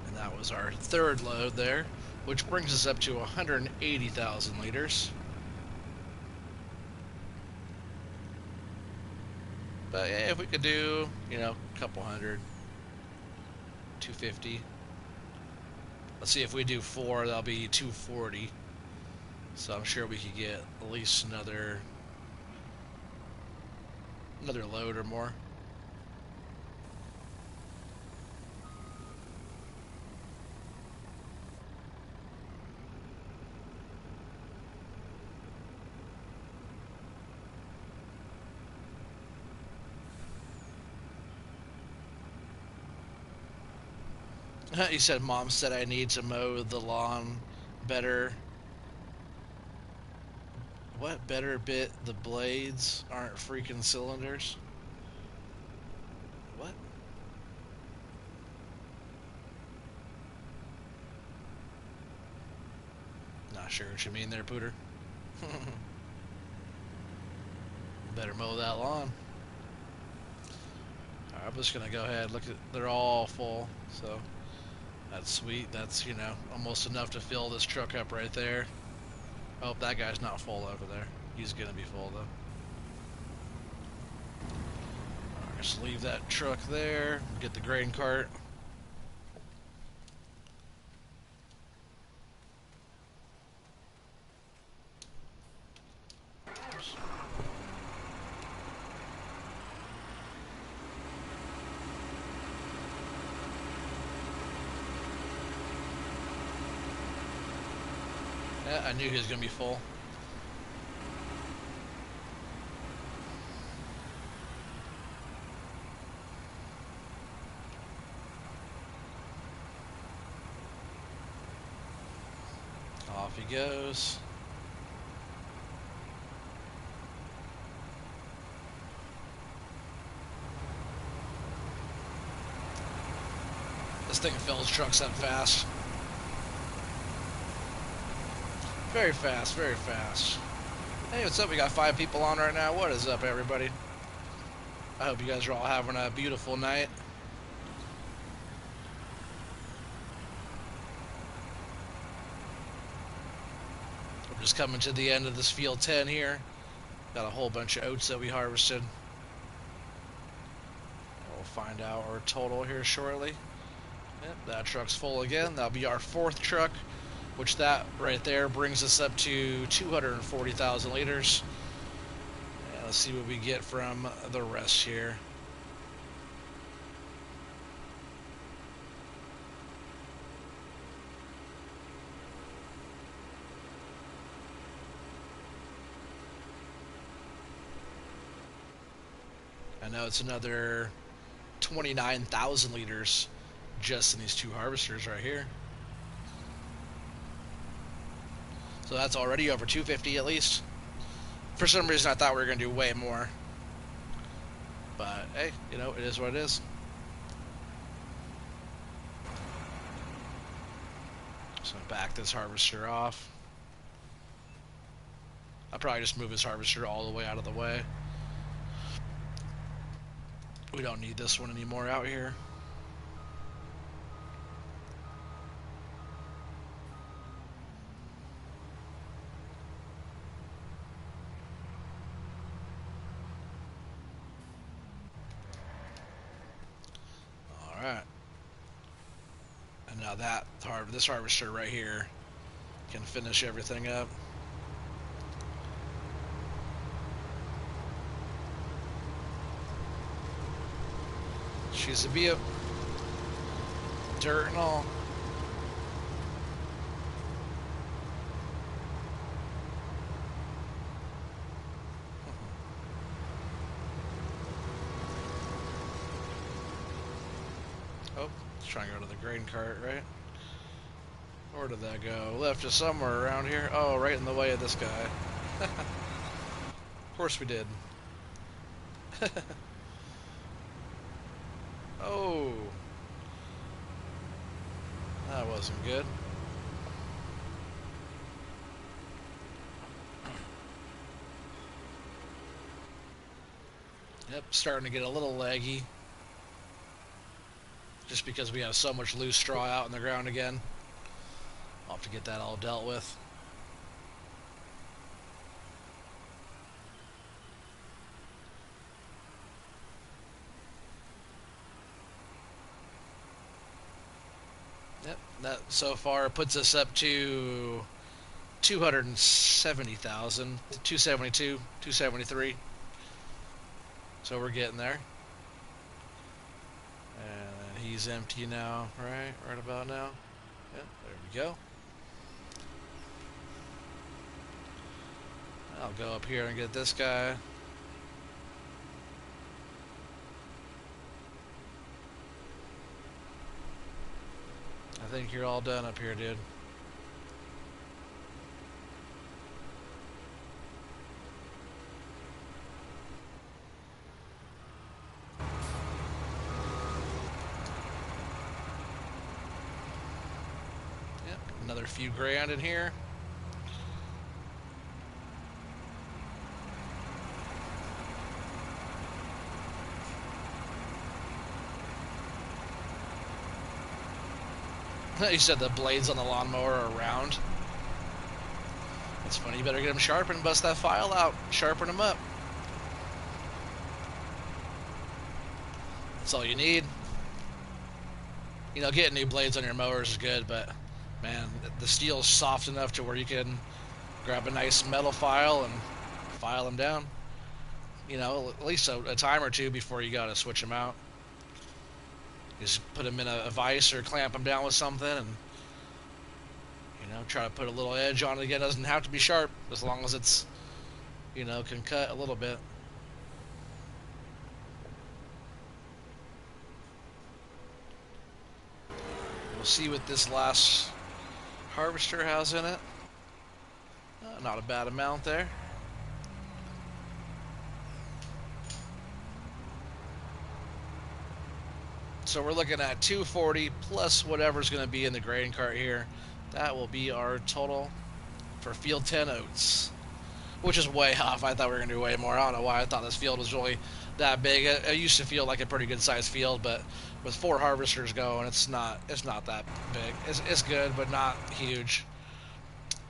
And that was our third load there, which brings us up to 180,000 liters. But yeah, if we could do, a couple hundred, 250. Let's see, if we do 4, that'll be 240. So I'm sure we could get at least another load or more. He said, Mom said I need to mow the lawn better. What better bit? The blades aren't freaking cylinders? What? Not sure what you mean there, Pooter. Better mow that lawn. Alright, I'm just gonna go ahead. Look at, they're all full, so that's sweet. That's, almost enough to fill this truck up right there. I hope that guy's not full over there. He's gonna be full though. Alright, just leave that truck there. Get the grain cart. Yeah, I knew he was gonna be full. Off he goes. thing fills trucks up fast. Very fast, very fast. Hey, what's up? We got 5 people on right now. What is up, everybody? I hope you guys are all having a beautiful night. We're just coming to the end of this field 10 here. Got a whole bunch of oats that we harvested. We'll find out our total here shortly. Yep, that truck's full again. That'll be our 4th truck, which that right there brings us up to 240,000 liters. And let's see what we get from the rest here. I know it's another 29,000 liters just in these 2 harvesters right here. So that's already over 250 at least. For some reason I thought we were going to do way more. But hey, you know, it is what it is. So back this harvester off. I'll probably just move this harvester all the way out of the way. We don't need this one anymore out here. Alright. And now this harvester right here can finish everything up. She's a bee, dirt and all. Oh, let's try and go to the grain cart, right? Where did that go? Left us somewhere around here. Oh, right in the way of this guy. Of course we did. Oh, that wasn't good. Yep, starting to get a little laggy. Just because we have so much loose straw out in the ground again. I'll have to get that all dealt with. Yep, that so far puts us up to 270,000, 272, 273. So we're getting there. And he's empty now, right about now. Yep, there we go. I'll go up here and get this guy. I think you're all done up here, dude. Yep, another few grand in here. You said the blades on the lawnmower are round. That's funny. You better get them sharpened, bust that file out, sharpen them up. That's all you need. You know, getting new blades on your mowers is good, but man, the steel's soft enough to where you can grab a nice metal file and file them down. You know, at least a time or two before you gotta switch them out. Just put them in a vise or clamp them down with something and, you know, try to put a little edge on it again. It doesn't have to be sharp as long as it's, you know, can cut a little bit. We'll see what this last harvester has in it. Not a bad amount there. So we're looking at 240 plus whatever's going to be in the grain cart here. That will be our total for field 10 oats, which is way off. I thought we were going to do way more. I don't know why I thought this field was really that big. It used to feel like a pretty good sized field, but with 4 harvesters going, it's not that big. It's good, but not huge.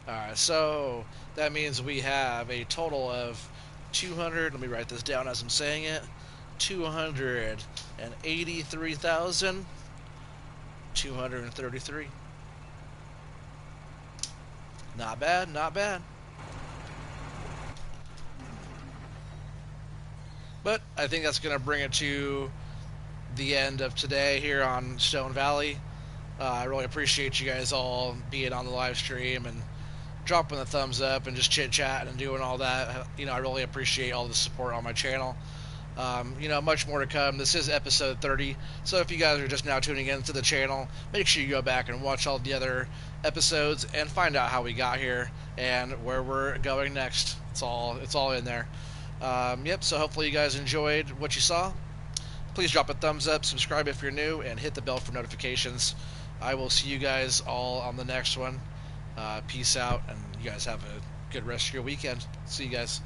All right, so that means we have a total of 200. Let me write this down as I'm saying it. 283,233. Not bad, not bad. But I think that's going to bring it to the end of today here on Stone Valley. I really appreciate you guys all being on the live stream and dropping the thumbs up and just chit chatting and doing all that. I really appreciate all the support on my channel. Much more to come. This is episode 30, so if you guys are just now tuning into the channel, make sure you go back and watch all the other episodes and find out how we got here and where we're going next. It's all in there. So hopefully you guys enjoyed what you saw. Please drop a thumbs up, subscribe if you're new, and hit the bell for notifications. I will see you guys all on the next one. Peace out, and you guys have a good rest of your weekend. See you guys.